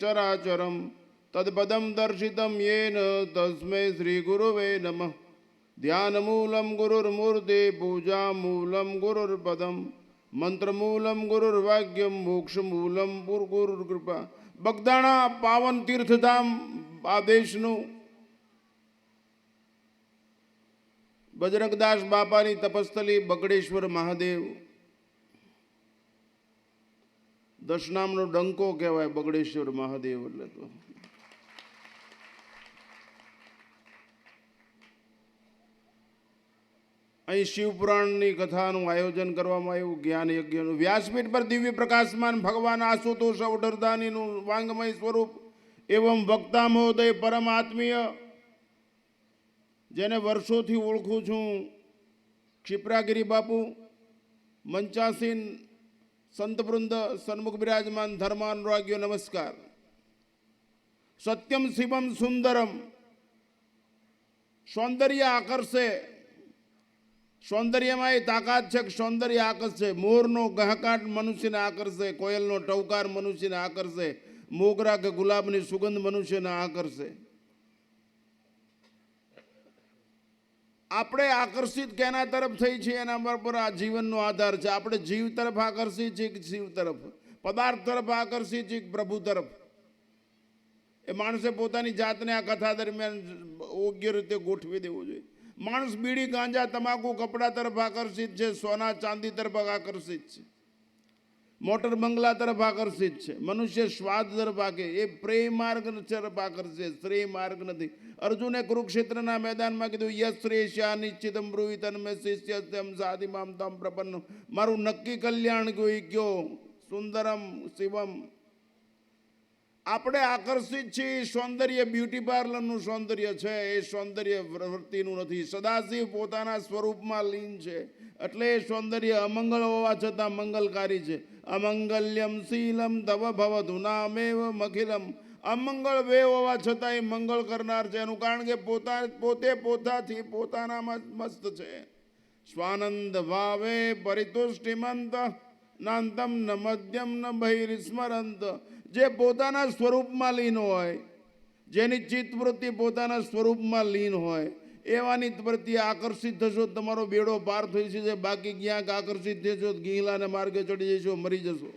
चराचरम तत्पदम दर्शितम येन तस्मै श्री गुरुवे नमः। ध्यानमूलं गुरुर्मूर्ति पूजा मूलं गुरुर्पदम मंत्रमूलं गुरुर्वाक्यम मोक्षमूलं गुरुकृपा। બગદાણા પાવન તીર્થધામ આ દેશનું બજરંગદાસ બાપાની તપસ્થલી બગડેશ્વર મહાદેવ દશનામનો ડંકો કહેવાય બગડેશ્વર મહાદેવ એટલે તો અહીં શિવપુરાણની કથાનું આયોજન કરવામાં આવ્યું, જ્ઞાન યજ્ઞનું। વ્યાસપીઠ પર દિવ્ય પ્રકાશમાન ભગવાન આશુતોષ અવઢરદાનીનું વાંગમય સ્વરૂપ એવં વક્તા મહોદય પરમ આત્મીય, જેને વર્ષોથી ઓળખું છું, ક્ષિપ્રાગિરી બાપુ, મંચાસીન સંતવૃંદ, સન્મુખ બિરાજમાન ધર્માનુરાગ્યો, નમસ્કાર। સત્યમ શિવમ સુંદરમ, સૌંદર્ય આકર્ષે, સૌંદર્યમાં એ તાકાત છે કે સૌંદર્ય આકર્ષે। મોરનો ગહકાટ મનુષ્યને આકર્ષે, કોયલનો ટવકાર મનુષ્યને આકર્ષે, મોગરા કે ગુલાબની સુગંધ મનુષ્યને આકર્ષે। આપણે આકર્ષિત કેના તરફ થઈ છે એના પર આ જીવનનો આધાર છે। આપણે જીવ તરફ આકર્ષિત છીએ કે શિવ તરફ, પદાર્થ તરફ આકર્ષિત છીએ કે પ્રભુ તરફ? એ માણસે પોતાની જાતને આ કથા દરમિયાન યોગ્ય રીતે ગોઠવી દેવું જોઈએ। માણસ બીડી, ગાંજા, તમાકુ, કપડા તરફ આકર્ષિત છે, સોના ચાંદી તરફ આકર્ષિત છે, મોટર બંગલા તરફ આકર્ષિત છે। મનુષ્ય સ્વાદ તરફ આકે, એ પ્રેમ માર્ગ તરફ આકર્ષિત, શ્રેય માર્ગ નથી। અર્જુને કુરુક્ષેત્રના મેદાનમાં કીધું, યશ્રેષ્યા નિશ્ચિતમ બ્રુવિ તન્મે શિષ્યસ્યમ સાધિમામ તમ પ્રપન્ન। મારું નક્કી કલ્યાણ કયો સુંદરમ શિવમ। આપણે આકર્ષિત છીએ સૌંદર્ય, બ્યુટી પાર્લરનું સૌંદર્ય છે, એ સૌંદર્ય વૃત્તિનું નથી। સદાશિવ પોતાના સ્વરૂપમાં લીન છે, એટલે એ સૌંદર્ય અમંગળ હોવા છતાં મંગલકારી છે। અમંગલ્યમ શીલમ તવ ભવતુ નામેવ મખિલમ। અમંગળ વે હોવા છતાં એ મંગળ કરનાર છે, એનું કારણ કે પોતે પોતાથી પોતાનામાં મસ્ત છે। સ્વાનંદ ભાવે પરિતુષ્ટિમંત નાંતમ ન મધ્યમ ન બહિર્સ્મરંત। જે પોતાના સ્વરૂપમાં લીન હોય, જેની ચિત્તવૃત્તિ પોતાના સ્વરૂપમાં લીન હોય, એવાની પ્રત્યે આકર્ષિત થશો, તમારો બેડો પાર થઈ જશે। બાકી ક્યાંક આકર્ષિત થશો, ગીલાને માર્ગે ચડી જશો, મરી જશો।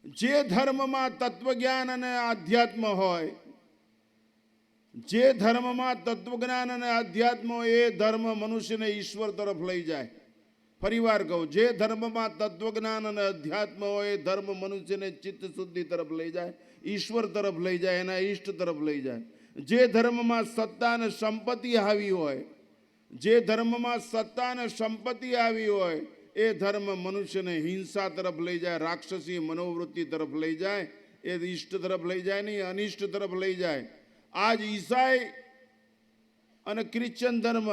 જે ધર્મમાં તત્વજ્ઞાન અને આધ્યાત્મ હોય, જે ધર્મમાં તત્વજ્ઞાન અને આધ્યાત્મ હોય, એ ધર્મ મનુષ્યને ઈશ્વર તરફ લઈ જાય। ફરીવાર કહું, જે ધર્મમાં તત્વજ્ઞાન અને અધ્યાત્મ હોય, એ ધર્મ મનુષ્યને ચિત્ત શુદ્ધિ તરફ લઈ જાય, ઈશ્વર તરફ લઈ જાય, એના ઈષ્ટ તરફ લઈ જાય। જે ધર્મમાં સત્તા અને સંપત્તિ આવી હોય, જે ધર્મમાં સત્તા અને સંપત્તિ આવી હોય, એ ધર્મ મનુષ્યને હિંસા તરફ લઈ જાય, રાક્ષસી મનોવૃત્તિ તરફ લઈ જાય। એ ઈષ્ટ તરફ લઈ જાય નહીં, અનિષ્ટ તરફ લઈ જાય। આજ ઈસાઈ અને ક્રિશ્ચન ધર્મ,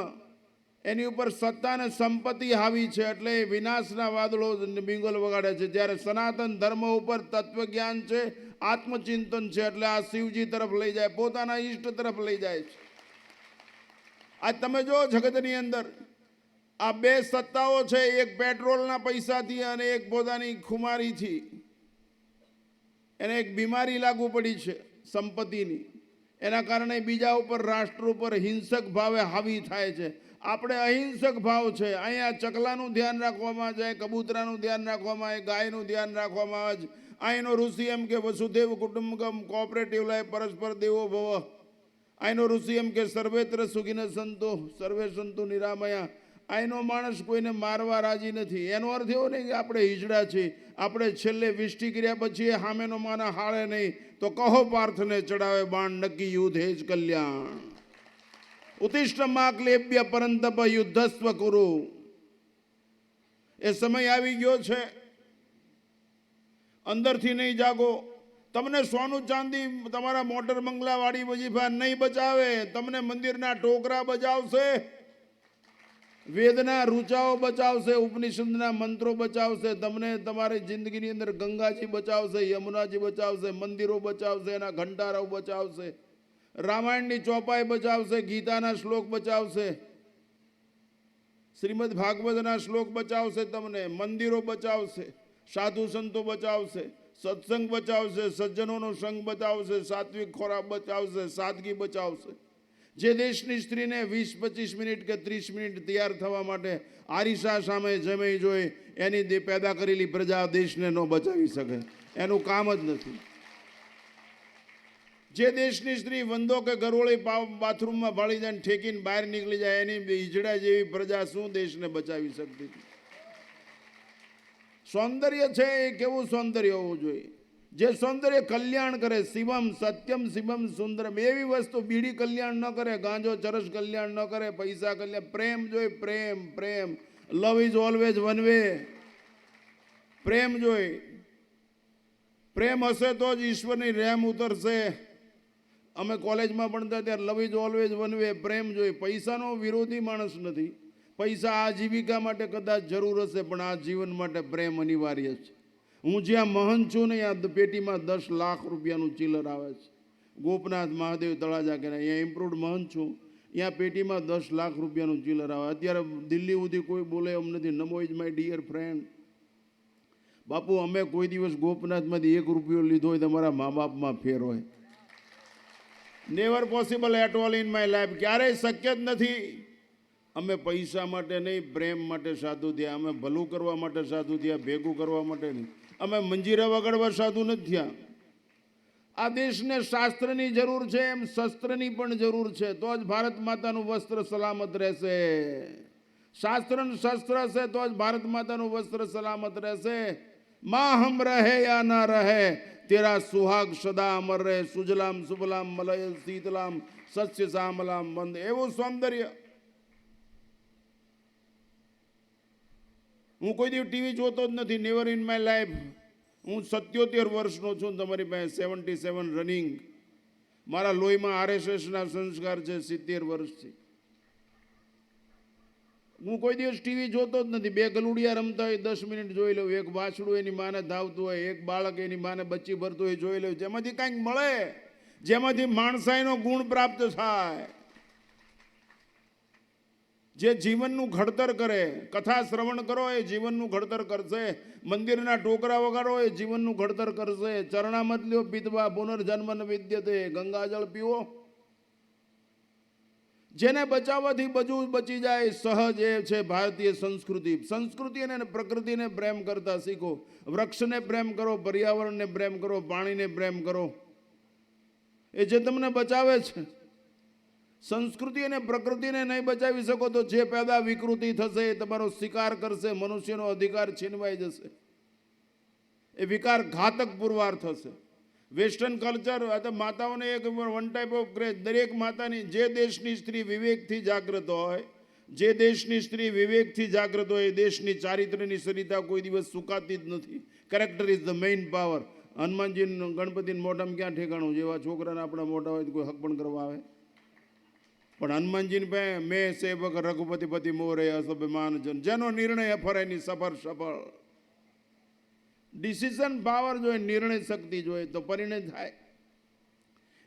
એની ઉપર સત્તા અને સંપત્તિ હાવી છે, એટલે વિનાશના વાદળો બિંગલ વગાડે છે। જ્યારે સનાતન ધર્મ ઉપર તત્વજ્ઞાન છે, આત્મચિંતન છે, એટલે આ શિવજી તરફ લઈ જાય, પોતાના ઈષ્ટ તરફ લઈ જાય છે। આજ તમે જો જગતની અંદર આ બે સત્તાઓ છે, એક પેટ્રોલના પૈસાથી અને એક પોતાની ખુમારીથી, એને એક બીમારી લાગુ પડી છે સંપત્તિની, એના કારણે બીજા ઉપર, રાષ્ટ્ર ઉપર હિંસક ભાવે હાવી થાય છે। આપણે અહિંસક ભાવ છે, અહીંયા ચકલાનું ધ્યાન રાખવામાં જાય, કબૂતરાનું ધ્યાન રાખવામાં આવે, ગાયનું ધ્યાન રાખવામાં આવે। અહીંનો ઋષિ એમ કે વસુદેવ કુટુંબકમ, કોઓપરેટિવ લાઈફ, પરસ્પર દેવો ભવ। અહીંનો ઋષિ એમ કે સર્વેત્ર સુખીન સંતો સર્વે સંતો નિરામયા। અહીંનો માણસ કોઈને મારવા રાજી નથી। એનો અર્થ એવો નહીં કે આપણે હિજડા છીએ, આપણે છેલ્લે વિષ્ટિ કર્યા પછી સામેનો માના હાળે નહીં, તો કહો પાર્થને ચડાવે બાણ, નક્કી યુદ્ધ હે જ કલ્યાણ। ઉત્તિષ્ઠ માકલેભ્ય પરંતપ યુદ્ધસ્વ કુરુ। એ સમય આવી ગયો છે, અંદરથી નહીં જાગો। તમને સોનું ચાંદી, તમારા મોટર બંગલા વાળી વજીફા નહીં બચાવે, તમને મંદિરના ટોકરા બચાવશે, વેદના રૂચાઓ બચાવશે, ઉપનિષદના મંત્રો બચાવશે, તમને તમારી જિંદગીની અંદર ગંગાજી બચાવશે, યમુનાજી બચાવશે, મંદિરો બચાવશે, એના ઘંટારાઓ બચાવશે, રામાયણની ચોપાઈ બચાવશે, ગીતાના શ્લોક બચાવશે, શ્રીમદ ભાગવતના શ્લોક બચાવશે, તમને મંદિરો બચાવશે। સાધુ સંતો બચાવશે, સત્સંગ બચાવશે, સજ્જનોનો સંગ બચાવશે, સાત્વિક ખોરાક બચાવશે, સાદગી બચાવશે. જે દેશની સ્ત્રીને 20-25 મિનિટ કે 30 મિનિટ તૈયાર થવા માટે આરીસા સામે જમી જોઈ, એની પેદા કરેલી પ્રજા દેશને ન બચાવી શકે, એનું કામ જ નથી. જે દેશની સ્ત્રી વંદો કે ગરોળી બાથરૂમમાં ભાળી જાય ઠેકીને બહાર નીકળી જાય, એની ઈજડા જેવી પ્રજા શું દેશને બચાવી શકતી? સૌંદર્ય છે એ કેવું સૌંદર્ય હોવું જોઈએ? જે સૌંદર્ય કલ્યાણ કરે, શિવમ સત્યમ શિવમ સુંદરમ, એવી વસ્તુ બીડી કલ્યાણ ન કરે, ગાંજો ચરસ કલ્યાણ ન કરે, પૈસા કલ્યાણ. પ્રેમ જોઈએ, પ્રેમ. પ્રેમ, love is always one way. પ્રેમ જોઈ. પ્રેમ હશે તો જ ઈશ્વરની રહેમ ઉતરશે. અમે કોલેજમાં ભણતા ત્યારે love is always one way, પ્રેમ જોઈ. પૈસાનો વિરોધી માણસ નથી. પૈસા આજીવિકા માટે કદાચ જરૂર હશે, પણ આ જીવન માટે પ્રેમ અનિવાર્ય છે. હું જ્યાં મહંત છું ને, ત્યાં પેટીમાં 10 લાખ રૂપિયાનું ચિલ્લર આવે છે. ગોપનાથ મહાદેવ તળાજા કે અહીંયા ઇમ્પ્રુવડ મહંત છું, ત્યાં પેટીમાં 10 લાખ રૂપિયાનું ચિલ્લર આવે. અત્યારે દિલ્હી સુધી કોઈ બોલે એમ નથી. નમો ઇઝ માય ડિયર ફ્રેન્ડ. બાપુ, અમે કોઈ દિવસ ગોપનાથમાંથી 1 રૂપિયો લીધો હોય તમારા મા બાપમાં ફેર હોય? Never possible at all in my life. ક્યારેય શક્ય જ નથી. અમે પૈસા માટે નહીં, પ્રેમ માટે સાધુ થયા. અમે ભલું કરવા માટે સાધુ થયા, ભેગું કરવા માટે નહીં. અમે મંજીરા વગાડવા સાધુ નથી થયા. આ દેશને શાસ્ત્રની જરૂર છે, એમ શસ્ત્રની પણ જરૂર છે. તો જ ભારત માતાનું વસ્ત્ર સલામત રહેશે. શાસ્ત્ર શસ્ત્ર હશે તો જ ભારત માતાનું વસ્ત્ર સલામત રહેશે. માં હમ રહે યા ના રહે, તેરા સુહાગ સદા અમર રહે. સુજલામ સુફલામ મલય શીતલામ સસ્ય શ્યામલામ વંદે. એવું સૌંદર્ય. હું કોઈ દિવસ ટીવી જોતો જ નથી, નેવર ઇન માય લાઈફ. હું 77 વર્ષનો છું, તમારી પાસે 77 રનિંગ. મારા લોહીમાં RSSના સંસ્કાર છે 70 વર્ષથી. હું કોઈ દિવસ ટીવી જોતો જ નથી. 2 ગલુડિયા રમતા હોય 10 મિનિટ જોઈ લઉં, એક વાછડું એની માને ધાવતું હોય, એક બાળક એની માને બચ્ચી ભરતું હોય જોઈ લઉં. જેમાંથી કાંઈક મળે, જેમાંથી માણસાઈનો ગુણ પ્રાપ્ત થાય, જે જીવનનું ઘડતર કરે. કથા શ્રવણ કરો એ જીવનનું ઘડતર કરશે. મંદિરના ટોકરા વગાડો એ જીવનનું ઘડતર કરશે. ચરણામત લ્યો પીતવા પુનર્જન્મ ન વિદ્યતે. ગંગાજળ પીવો. જેને બચાવવાથી બધું બચી જાય, સહજ એ છે ભારતીય સંસ્કૃતિ. સંસ્કૃતિ અને પ્રકૃતિને પ્રેમ કરતા શીખો. વૃક્ષને પ્રેમ કરો, પર્યાવરણને પ્રેમ કરો, પાણીને પ્રેમ કરો. એ જે તમને બચાવે છે. સંસ્કૃતિ અને પ્રકૃતિને નહીં બચાવી શકો તો જે પેદા વિકૃતિ થશે એ તમારો શિકાર કરશે. મનુષ્યનો અધિકાર છીનવાઈ જશે. એ વિકાર ઘાતક પુરવાર થશે. વેસ્ટર્ન કલ્ચર, માતાઓને એક વન ટાઈપ ઓફ ક્રેઝ. દરેક માતાની, જે દેશની સ્ત્રી વિવેકથી જાગૃત હોય, જે દેશની સ્ત્રી વિવેકથી જાગૃત હોય, એ દેશની ચારિત્ર્યની સરિતા કોઈ દિવસ સુકાતી જ નથી. Character is the main power. Hanumanji ગણપતિને મોઢામાં ક્યાં ઠેકાણું? જેવા છોકરાને આપણા મોટા હોય તો કોઈ હક પણ કરવા આવે. પણ હનુમાનજીને પાસે મેં સેવક રઘુપતિ પતિ મોરે અસભ્યમાન જન, જેનો નિર્ણય અફરાયની સફળ સફળ. ડિસિઝન પાવર જોઈએ, નિર્ણય શક્તિ જોઈએ તો પરિણય થાય.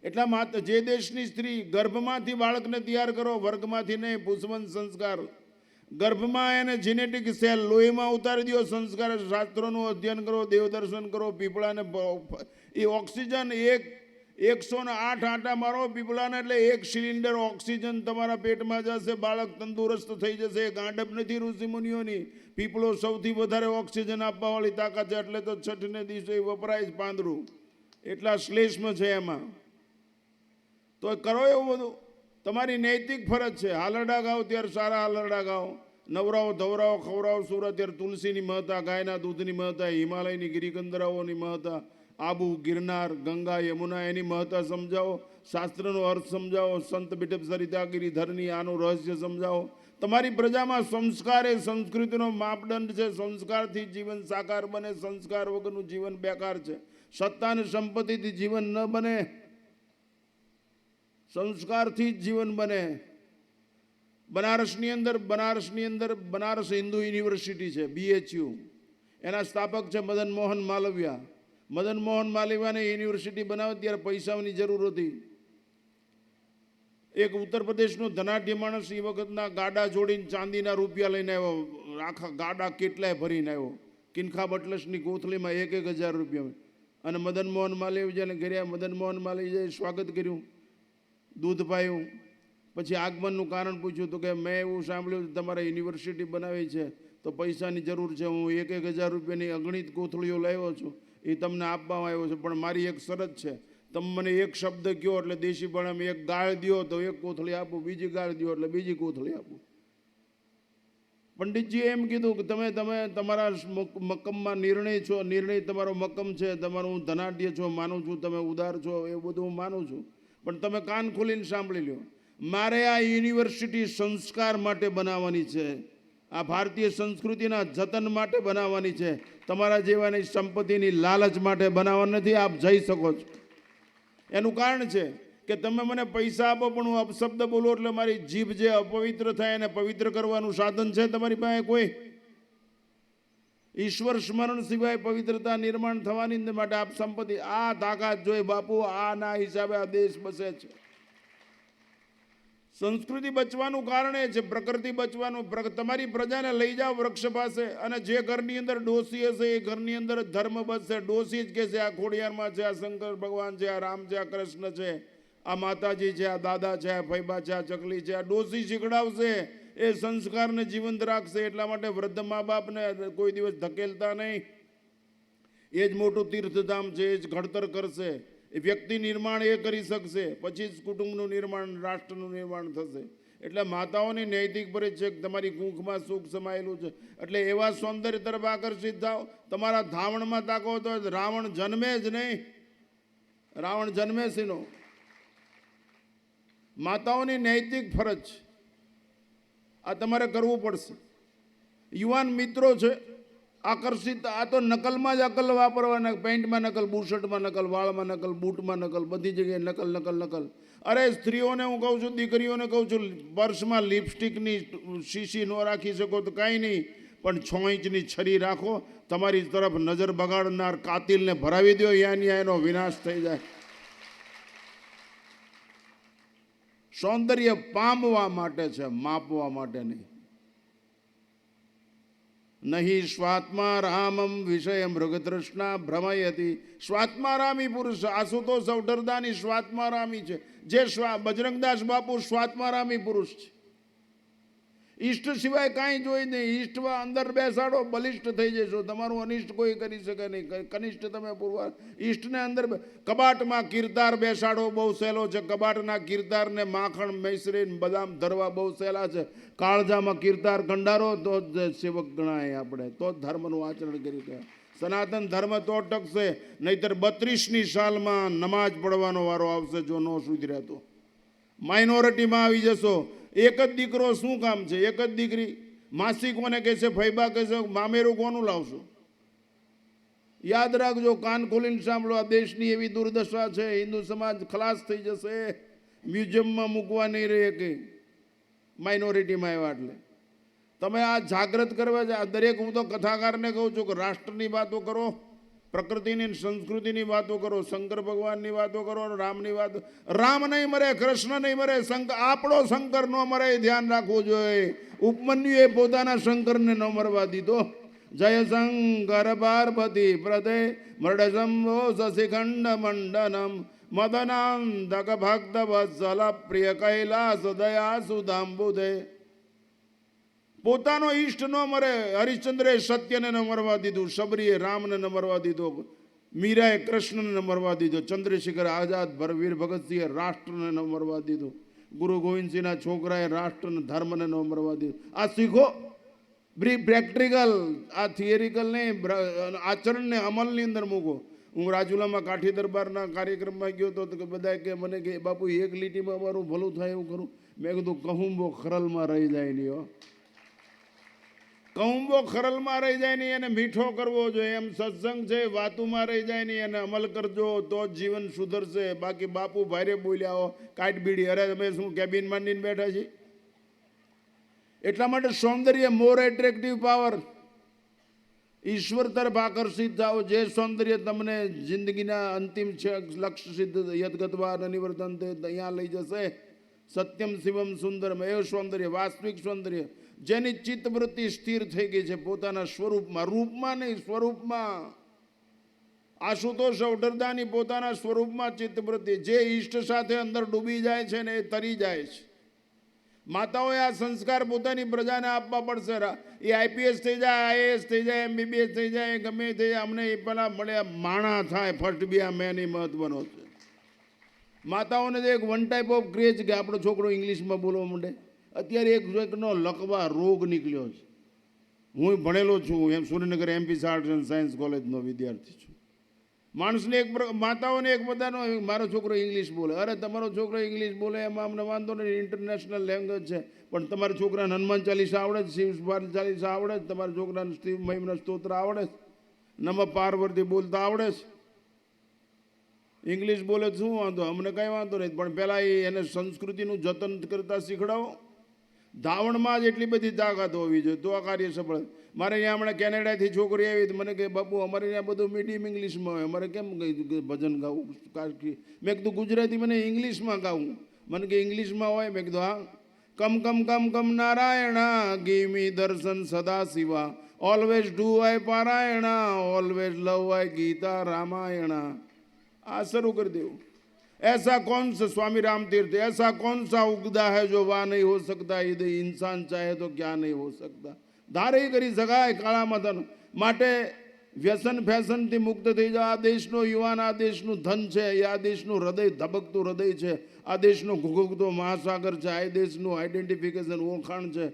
એટલા માટે જે દેશની સ્ત્રી ગર્ભમાંથી બાળકને તૈયાર કરો, વર્ગમાંથી નહીં. પુષ્પવંત સંસ્કાર ગર્ભમાં એને જેનેટિક સેલ લોહીમાં ઉતારી દો. સંસ્કાર શાસ્ત્રોનું અધ્યયન કરો, દેવદર્શન કરો. પીપળાને એ ઓક્સિજન 108 આંટા મારો પીપળાને, એટલે 1 સિલિન્ડર ઓક્સિજન તમારા પેટમાં જશે. બાળક તંદુરસ્ત થઈ જશે. ગાંડપ નથી ઋષિ મુનિઓની. પીપળો સૌથી વધારે ઓક્સિજન આપવાવાળી તાકાત છે. એટલે તો છઠને દિવસે વપરાય જ પાંદડું. એટલા શ્લેષ્મ છે એમાં. તો કરો એવું બધું. તમારી નૈતિક ફરજ છે. હાલરડા ગાઓ ત્યારે સારા હાલરડા ગાઓ. નવરાઓ ધવરાઓ ખવરાઓ સુરા ત્યારે તુલસીની મહત્તા, ગાયના દૂધની મહત્તા, હિમાલયની ગિરિકંદરાઓની મહત્તા, આબુ ગિરનાર ગંગા યમુના એની મહત્તા સમજાવો. શાસ્ત્રનો અર્થ સમજાવો. સંત બિટપ સરિતા ગિરિધરની આનું રહસ્ય સમજાવો. તમારી પ્રજામાં સંસ્કાર એ સંસ્કૃતિનો માપદંડ છે. સંસ્કારથી જીવન સાકાર બને. સંસ્કાર વગરનું જીવન બેકાર છે. સત્તા અને સંપત્તિથી જીવન ન બને, સંસ્કારથી જ જીવન બને. બનારસની અંદર બનારસ હિન્દુ યુનિવર્સિટી છે, BHU. એના સ્થાપક છે મદન મોહન માલવિયા. મદન મોહન માલવિયાને યુનિવર્સિટી બનાવી ત્યારે પૈસાની જરૂર હતી. એક ઉત્તર પ્રદેશનો ધનાઢ્ય માણસ એ વખતના ગાડા જોડીને ચાંદીના રૂપિયા લઈને આવ્યો. આખા ગાડા કેટલાય ભરીને આવ્યો. કિનખા બટલસની કોથળીમાં 1,000 રૂપિયા. અને મદન મોહન માલવીયાને ઘરે મદન મોહન માલવીયાએ સ્વાગત કર્યું, દૂધ પાયું. પછી આગમનનું કારણ પૂછ્યું તો કે મેં એવું સાંભળ્યું તમારે યુનિવર્સિટી બનાવી છે તો પૈસાની જરૂર છે, હું 1,000 રૂપિયાની અગણિત કોથળીઓ લાવ્યો છું, એ તમને આપવામાં આવ્યો છે, પણ મારી એક શરત છે, તમે મને એક શબ્દ કહો એટલે દેશી ભાષામાં એક ગાળ દો તો એક કોથળી આપું, બીજી ગાળ દો એટલે બીજી કોથળી આપું. પંડિતજીએ એમ કીધું કે તમે તમારા મક્કમમાં નિર્ણય છો, નિર્ણય તમારો મક્કમ છે, તમારું હું ધનાઢ્ય છો માનું છું, તમે ઉદાર છો એ બધું હું માનું છું, પણ તમે કાન ખોલીને સાંભળી લો, મારે આ યુનિવર્સિટી સંસ્કાર માટે બનાવવાની છે, આ ભારતીય સંસ્કૃતિના જતન માટે બનાવવાની છે, તમારા જેવાની સંપત્તિની લાલચ માટે બનાવવા નથી. આપ જઈ શકો છો. એનું કારણ છે કે તમે મને પૈસા આપો પણ હું અપશબ્દ બોલું એટલે મારી જીભ જે અપવિત્ર થાય એને પવિત્ર કરવાનું સાધન છે તમારી પાસે કોઈ? ઈશ્વર સ્મરણ સિવાય પવિત્રતા નિર્માણ થવાની માટે આપ સંપત્તિ આ તાકાત જોઈ બાપુ, આના હિસાબે આ દેશ બસે છે. સંસ્કૃતિ બચવાનું કારણ એ છે, પ્રકૃતિ બચવાનું. તમારી પ્રજાને લઈ જાઓ વૃક્ષ પાસે અને જે ઘરની અંદર ડોસી હશે એ ઘરની અંદર ધર્મ બચશે. ડોસી જ કે છે આ ખોડિયારમાં છે, આ શંકર ભગવાન છે, આ રામ છે, આ કૃષ્ણ છે, આ માતાજી છે, આ દાદા છે, આ ફૈબા છે, આ ચકલી છે, આ ડોસી શીખડાવશે, એ સંસ્કારને જીવંત રાખશે. એટલા માટે વૃદ્ધ મા બાપને કોઈ દિવસ ધકેલતા નહીં. એ જ મોટું તીર્થધામ છે, એ જ ઘડતર કરશે. એ વ્યક્તિ નિર્માણ એ કરી શકશે, પછી જ કુટુંબનું નિર્માણ, રાષ્ટ્રનું નિર્માણ થશે. એટલે માતાઓની નૈતિક ફરજ છે કે તમારી કુંખમાં સુખ સમાયેલું છે, એટલે એવા સૌંદર્ય તરફ આકર્ષિત થાવ. તમારા ધાવણમાં તાકો તો રાવણ જન્મે જ નહીં, રાવણ જન્મે શીનો. માતાઓની નૈતિક ફરજ આ તમારે કરવું પડશે. યુવાન મિત્રો છે આકર્ષિત, આ તો નકલમાં જ અકલ વાપરવાના, પેન્ટમાં નકલ, બુશર્ટમાં નકલ, વાળમાં નકલ, બૂટમાં નકલ, બધી જગ્યાએ નકલ નકલ નકલ. અરે સ્ત્રીઓને હું કહું છું, દીકરીઓને કહું છું, પર્સમાં લિપસ્ટિકની શીશી ન રાખી શકો તો કાંઈ નહીં, પણ 6 ઇંચની છરી રાખો. તમારી તરફ નજર બગાડનાર કાતિલને ભરાવી દો, યા એનો વિનાશ થઈ જાય. સૌંદર્ય પામવા માટે છે, માપવા માટે નહીં. નહીં સ્વાત્મા રામમ વિષય મૃગતૃષ્ણા ભ્રમયતી. સ્વાત્મારામી પુરુષ આશુતોષ અવઢરદાની સ્વાત્મારામી છે. જે બજરંગદાસ બાપુ સ્વાત્મારામી પુરુષ છે. ઈષ્ટ સિવાય કાંઈ જોઈ નહીં. ઈષ્ટમાં અંદર બેસાડો બલિષ્ઠ થઈ જશો, તમારું અનિષ્ટ કોઈ કરી શકે નહીં. કનિષ્ઠ તમે પૂરવા ઈષ્ટને અંદર કબાટમાં કીર્તાર બેસાડો બહુ સહેલો છે. કબાટના કીર્તારને માખણ મૈસરી બદામ ધરવા બહુ સહેલા છે. કાળજામાં કીર્તાર કંડારો તો જ સેવક ગણાય આપણે, તો જ ધર્મનું આચરણ કરી ગયા. સનાતન ધર્મ તો ટકશે, નહીતર 32મી સાલમાં નમાજ પડવાનો વારો આવશે જો ન સુધર્યા તો. માઇનોરિટીમાં આવી જશો. એક જ દીકરો શું કામ છે? એક જ દીકરી. માસી કોને કહેશે, ફૈબા કહેશે, મામેરું કોનું લાવશો? યાદ રાખજો, કાન ખોલીને સાંભળો. આ દેશની એવી દુર્દશા છે, હિન્દુ સમાજ ખલાસ થઈ જશે, મ્યુઝિયમમાં મૂકવા નહીં રહે કે માઇનોરિટીમાં આવ્યા. એટલે તમે આ જાગૃત કરવા છે. દરેક હું તો કથાકારને કહું છું કે રાષ્ટ્રની વાતો કરો, પ્રકૃતિની સંસ્કૃતિની વાતો કરો, શંકર ભગવાનની વાતો કરો, રામની વાતો. રામ નહીં મરે, કૃષ્ણ નહીં મરે, આપણો શંકર ન મરે એ ધ્યાન રાખવું જોઈએ. ઉપમન્યુએ પોતાના શંકરને ન મરવા દીધો. જય શંકર પાર્વતી પ્રદે મૃડશંભો શશિખંડ મંડનમ મદનાંતક ભક્ત વત્સલ પ્રિય કૈલાસ દયા સુધાંબુદે. પોતાનો ઈષ્ટ ન મરે. હરિશ્ચંદ્રે સત્યને ન મરવા દીધું, શબરીએ રામને ન મરવા દીધો, મીરાએ કૃષ્ણને ન મરવા દીધો, ચંદ્રશેખર આઝાદ વીર ભગતસિંહે રાષ્ટ્રને ન મરવા દીધું, ગુરુ ગોવિંદસિંહના છોકરાએ રાષ્ટ્રને ધર્મને ન મરવા દીધું. આ શીખો. પ્રેક્ટિકલ, આ થિયરિકલ નહીં, આચરણને અમલની અંદર મૂકો. હું રાજુલામાં કાઠી દરબારના કાર્યક્રમમાં ગયો હતો તો બધા કે મને કે બાપુ એક લીટીમાં મારું ભલું થાય એવું કરું. મેં કીધું કહુંબો ખરલમાં રહી જાય નહીં હો. કહુંબો ખરલમાં રહી જાય નહીં, એને મીઠો કરવો જોઈએ. એમ સત્સંગ છે, વાતુમાં રહી જાય નહીં, એને અમલ કરજો તો જ જીવન સુધરશે. બાકી બાપુ ભારે બોલ્યા હો, કાટ બીડી, અરે તમે શું કેબિન માંડીને બેઠા છીએ? એટલા માટે સૌંદર્ય મોર એટ્રેક્ટિવ પાવર. ઈશ્વર તરફ આકર્ષિત થાઓ. જે સૌંદર્ય તમને જિંદગીના અંતિમ લક્ષ્ય સિદ્ધ યદગતવા નિવર્તન અહીંયા લઈ જશે. સત્યમ શિવમ સુંદરમ એ સૌંદર્ય, વાસ્તવિક સૌંદર્ય. જેની ચિત્તવૃત્તિ સ્થિર થઈ ગઈ છે પોતાના સ્વરૂપમાં, રૂપમાં નહીં, સ્વરૂપમાં. આશુતોષ અવઢરદાની પોતાના સ્વરૂપમાં ચિત્તવૃત્તિ, જે ઈષ્ટ સાથે અંદર ડૂબી જાય છે ને એ તરી જાય છે. માતાઓએ આ સંસ્કાર પોતાની પ્રજાને આપવા પડશે. એ આઈપીએસ થઈ જાય, આઈએએસ થઈ જાય, એમબીબીએસ થઈ જાય, ગમે થઈ જાય, અમને એ પેલા મળ્યા માણા થાય ફર્સ્ટ બી આ મેન એ મહત્વનો છે. માતાઓને એક વન ટાઈપ ઓફ ક્રેઝ કે આપણો છોકરો ઇંગ્લિશમાં બોલવા માંડે. અત્યારે એકનો લકવા રોગ નીકળ્યો છે. હું ભણેલો છું, એમ Surendranagar MP arts and science કોલેજનો વિદ્યાર્થી છું. માણસને માતાઓને એક બધાનો મારો છોકરો ઇંગ્લિશ બોલે. અરે તમારો છોકરો ઇંગ્લિશ બોલે એમાં અમને વાંધો નહીં, ઇન્ટરનેશનલ લેંગ્વેજ છે. પણ તમારા છોકરાને હનુમાન ચાલીસા આવડે છે, શિવ ચાલીસા આવડે છે, તમારા છોકરાને શિવ મહિમના સ્તોત્ર આવડે છે, નમ પાર્વતી બોલતા આવડે છે. ઇંગ્લિશ બોલે શું વાંધો, અમને કંઈ વાંધો નહીં. પણ પહેલાં એને સંસ્કૃતિનું જતન કરતા શીખડાવો. ધાવણમાં જ એટલી બધી તાકાત હોવી જોઈએ તો આ કાર્ય સફળ. મારે અહીંયા હમણાં કેનેડાથી છોકરી આવી મને કે બાપુ અમારે ત્યાં બધું મીડિયમ ઇંગ્લિશમાં હોય, અમારે કેમ ભજન ગાવું? મેં કીધું ગુજરાતી મને ઇંગ્લિશમાં ગાવું. મને કે ઇંગ્લિશમાં હોય? મેં કીધું હા. કમ કમ કમ કમ Narayana give me darshan sada Shiva always do I parayana always love I Gita Ramayana. આ શરૂ કરી દેવું. ऐसा कौन सा स्वामी राम तीर्थ, ऐसा कौन सा उगदा है जो वाह नहीं हो सकता, यदि इंसान चाहे तो क्या नहीं हो सकता. ધારે કરી શકાય કાળા માતાનું. માટે વ્યસન ફેશનથી મુક્ત થઈ જાઓ. આ દેશનો યુવાન આ દેશનું ધન છે, આ દેશનું હૃદય ધબકતું હૃદય છે, આ દેશનો ઘૂઘતો મહાસાગર છે, આ દેશનું આઈડેન્ટિફિકેશન ઓળખાણ છે.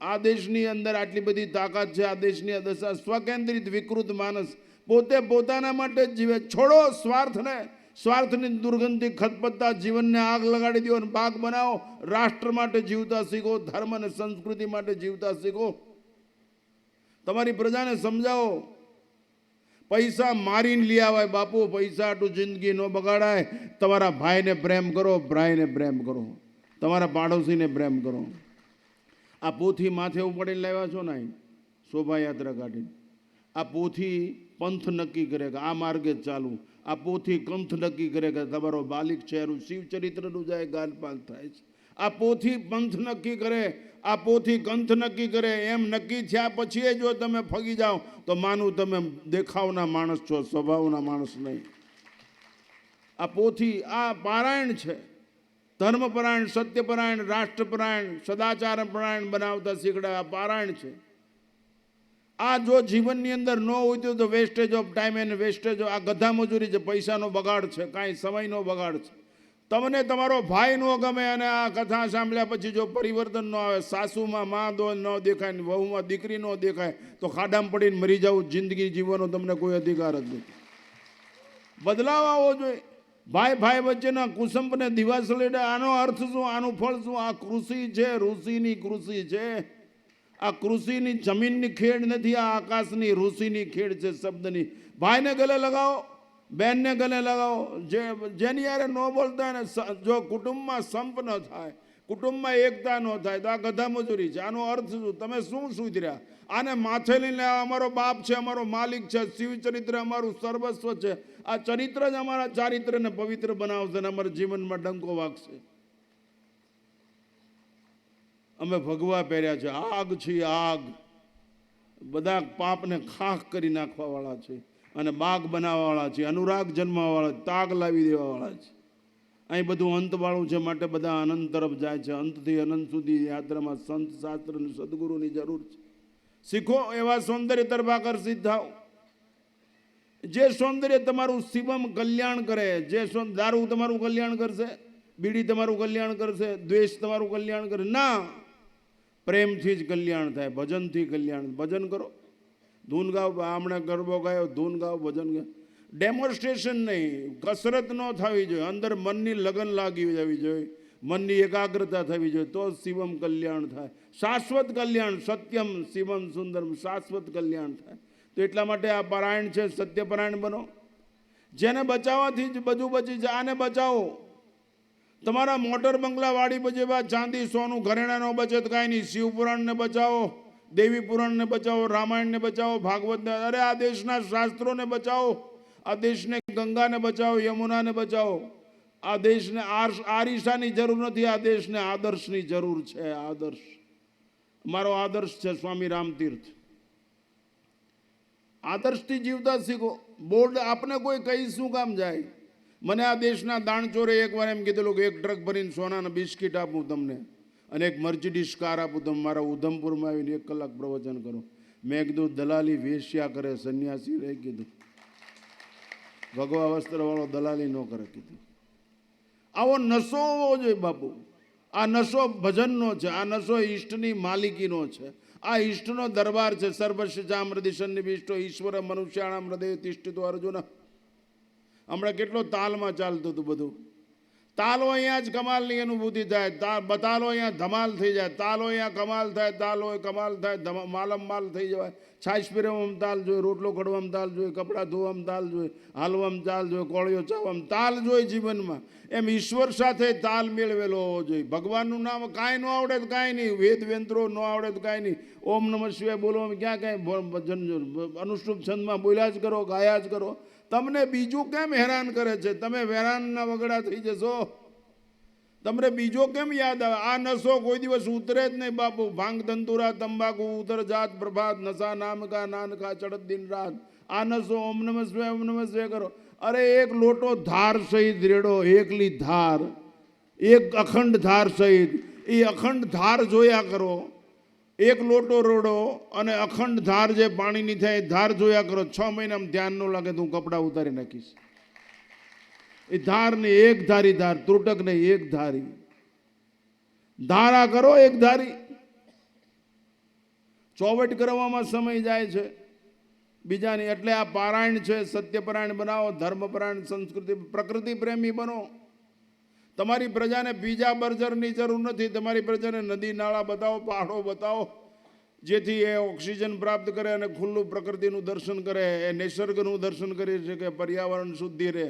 આ દેશની અંદર આટલી બધી તાકાત છે. આ દેશની દશા સ્વકેન્દ્રિત વિકૃત માણસ પોતે પોતાના માટે જ જીવે. છોડો સ્વાર્થને, સ્વાર્થની દુર્ગંધથી ખતપતતા જીવનને આગ લગાડી દો અને બાગ બનાવો. રાષ્ટ્ર માટે જીવતા શીખો, ધર્મ અને સંસ્કૃતિ માટે જીવતા શીખો. તમારી પ્રજાને સમજાવો. પૈસા મારીને લઈ આવાય બાપુ, પૈસા આટલું જિંદગી ન બગાડાય. તમારા ભાઈને પ્રેમ કરો, ભાઈને પ્રેમ કરો, તમારા પાડોશીને પ્રેમ કરો. આ પોથી માથે ઉપાડીને લાવ્યા છો ને શોભાયાત્રા કાઢીને, આ પોથી પંથ નક્કી કરે કે આ માર્ગે ચાલુ. આ પોથી કંથ નક્કી કરે કે તમારો બાલિક ચહેરું શિવચરિત્રનું જાય ગાલપાલ થાય છે. આ પોથી પંથ નક્કી કરે, આ પોથી કંથ નક્કી કરે. એમ નક્કી થયા પછી જો તમે ફગી જાઓ તો માનું તમે દેખાવના માણસ છો, સ્વભાવના માણસ નહીં. આ પોથી આ પારાયણ છે. ધર્મપરાયણ, સત્યપરાયણ, રાષ્ટ્રપરાયણ, સદાચારપરાયણ બનાવતા શીખડા આ પારાયણ છે. આ જો જીવનની અંદર ન હોય તો wastage of time and wastage of, આ ગધા મજૂરી છે, પૈસાનો બગાડ છે, કાંઈ સમયનો બગાડ છે. તમને તમારો ભાઈ નો ગમે અને આ કથા સાંભળ્યા પછી જો પરિવર્તન ન આવે, સાસુમાં માં ન દેખાય ને વહુમાં દીકરી ન દેખાય તો ખાડામાં પડીને મરી જવું, જિંદગી જીવવાનો તમને કોઈ અધિકાર જ નથી. બદલાવ આવવો જોઈએ. ભાઈ ભાઈ વચ્ચેના કુસંપને દિવાસ લેડે. આનો અર્થ શું, આનું ફળ શું? આ કૃષિ છે, ઋષિની કૃષિ છે. આ કૃષિની જમીનની ખેડ નથી, આ આકાશની ઋષિની ખેડ છે શબ્દની. ભાઈને ગલે લગાવો, બહેનને ગલે લગાવો. જેની યારે ન બોલતા ને જો કુટુંબમાં સંપ ન થાય, કુટુંબમાં એકતા ન થાય તો આ ગધા મજૂરી છે. આનો અર્થ શું? તમે શું સુધર્યા? આને માથે લઈને અમારો બાપ છે, અમારો માલિક છે, શિવચરિત્ર અમારું સર્વસ્વ છે. આ ચરિત્ર જ અમારા ચારિત્રને પવિત્ર બનાવશે અને અમારા જીવનમાં ડંકો વાગશે. અમે ભગવા પહેર્યા છે, આગ છે આગ. બધા પાપને ખાખ કરી નાખવાવાળા છે અને બાગ બનાવવાવાળા છે, અનુરાગ જન્માવાળા, તાગ લાવી દેવાવાળા છે. અહીં બધું અંતવાળું છે માટે બધા અનંત તરફ જાય છે. અંતથી અનંત સુધી યાત્રામાં સંત શાસ્ત્ર અને સદગુરુની જરૂર છે. શીખો એવા સૌંદર્ય તરફ આકર્ષિત થાવ. જે સૌંદર્ય તમારું શિવમ કલ્યાણ કરે. જે દારૂ તમારું કલ્યાણ કરશે, બીડી તમારું કલ્યાણ કરશે, દ્વેષ તમારું કલ્યાણ કરે ના. પ્રેમથી જ કલ્યાણ થાય, ભજનથી કલ્યાણ. ભજન કરો, ધૂન ગાઓ. હમણાં ગરબો ગાયો, ધૂન ગાઓ, ભજન ગાઓ. ડેમોન્સ્ટ્રેશન નહીં, કસરત ન થવી જોઈએ. અંદર મનની લગન લાગી જવી જોઈએ, મનની એકાગ્રતા થવી જોઈએ તો શિવમ કલ્યાણ થાય. શાશ્વત કલ્યાણ, સત્યમ શિવમ સુંદરમ, શાશ્વત કલ્યાણ થાય. તો એટલા માટે આ પારાયણ છે, સત્યપરાયણ બનો. જેને બચાવવાથી જ બધું બચી જાય. આને બચાવો. તમારા મોટર બંગલા વાળી બચેવા, ચાંદી સોનું ઘરેણા નો બચે તો કાંઈ નહીં. શિવપુરાણને બચાવો, દેવી પુરાણને બચાવો, રામાયણને બચાવો, ભાગવતને, અરે આ દેશના શાસ્ત્રોને બચાવો. આ દેશને ગંગાને બચાવો, યમુનાને બચાવો. આ દેશને આરિશાની જરૂર નથી, આ દેશને આદર્શની જરૂર છે. આદર્શ મારો આદર્શ છે સ્વામી રામતીર્થ. આદર્શથી જીવતા શીખો. બોર્ડ આપને કોઈ કહી શું કામ જાય? મને આ દેશના દાણચોરે એકવાર એમ કીધેલું કે એક ટ્રક ભરીને સોનાના બિસ્કિટ આપું તમને અને એક મર્સિડીઝ કાર આપું તમે મારા ઉધમપુરમાં આવીને 1 કલાક પ્રવચન કરો. મેં કીધું દલાલી વેશ્યા કરે, સંન્યાસી રહી કીધું, ભગવા વસ્ત્રવાળો દલાલી ન કરે કીધું. આવો નશો હોવો જોઈએ બાપુ. આ નશો ભજનનો છે, આ નશો ઈષ્ટની માલિકીનો છે, આ ઈષ્ટનો દરબાર છે. સર્વશિચામૃતિ સન્નિવિષ્ટો ઈશ્વર મનુષ્યાણામ હૃદય તિષ્ઠિતો અર્જુન. હમણાં કેટલો તાલમાં ચાલતું હતું બધું. તાલો અહીંયા જ કમાલની અનુભૂતિ થાય, બતાલો અહીંયા ધમાલ થઈ જાય, તાલો અહીંયા કમાલ થાય, તાલો કમાલ થાય, માલમ માલ થઈ જવાય. છાશ પીરવામાં તાલ જોઈએ, રોટલો કડવામાં તાલ જોઈએ, કપડાં ધોવામાં તાલ જોઈએ, હાલવામાં તાલ જોઈએ, કોળીઓ ચાવવામાં તાલ જોઈએ જીવનમાં. એમ ઈશ્વર સાથે તાલ મેળવેલો હોવો જોઈએ. ભગવાનનું નામ કાંઈ ન આવડે તો કાંઈ નહીં, વેદ વેંત્રો ન આવડે તો કાંઈ નહીં, ઓમ નમઃ શિવાય બોલવામાં ક્યાં કાંઈ અનુષ્ટુપ છંદમાં બોલ્યા જ કરો, ગાયા જ કરો. તમને બીજું કેમ હેરાન કરે છે? તમે હેરાનના વગડા થઈ જશો. તમને બીજો કેમ યાદ આવે? આ નશો કોઈ દિવસ ઉતરે જ નહીં બાપુ. ભાંગ ધંતુરા તંબાકુ ઉતર જાત પ્રભાત નશા નામ કા નાન કા ચડત દિન રાત. આ નશો ઓમ નમઃ શિવાય ઓમ નમઃ શિવાય કરો. અરે એક લોટો ધાર સહિત રેડો, એકલી ધાર, એક અખંડ ધાર સહિત. એ અખંડ ધાર જોયા કરો. એક લોટો રોડો અને અખંડ ધાર જે પાણીની થાય એ ધાર જોયા કરો. 6 મહિનામાં ધ્યાન ન લાગે તો હું કપડાં ઉતારી નાખીશ. એ ધાર ને એક ધારી ધાર, ત્રુટક ને એક ધારી ધારા કરો, એક ધારી. ચોવટ કરવામાં સમય જાય છે બીજાની. એટલે આ પારાયણ છે, સત્યપરાયણ બનાવો, ધર્મપરાયણ, સંસ્કૃતિ પ્રકૃતિ પ્રેમી બનો. તમારી પ્રજાને બીજા બર્જરની જરૂર નથી. તમારી પ્રજાને નદી નાળા બતાવો, પહાડો બતાવો, જેથી એ ઓક્સિજન પ્રાપ્ત કરે અને ખુલ્લું પ્રકૃતિનું દર્શન કરે, એ નિસર્ગનું દર્શન કરી શકે, પર્યાવરણ શુદ્ધિ રહે.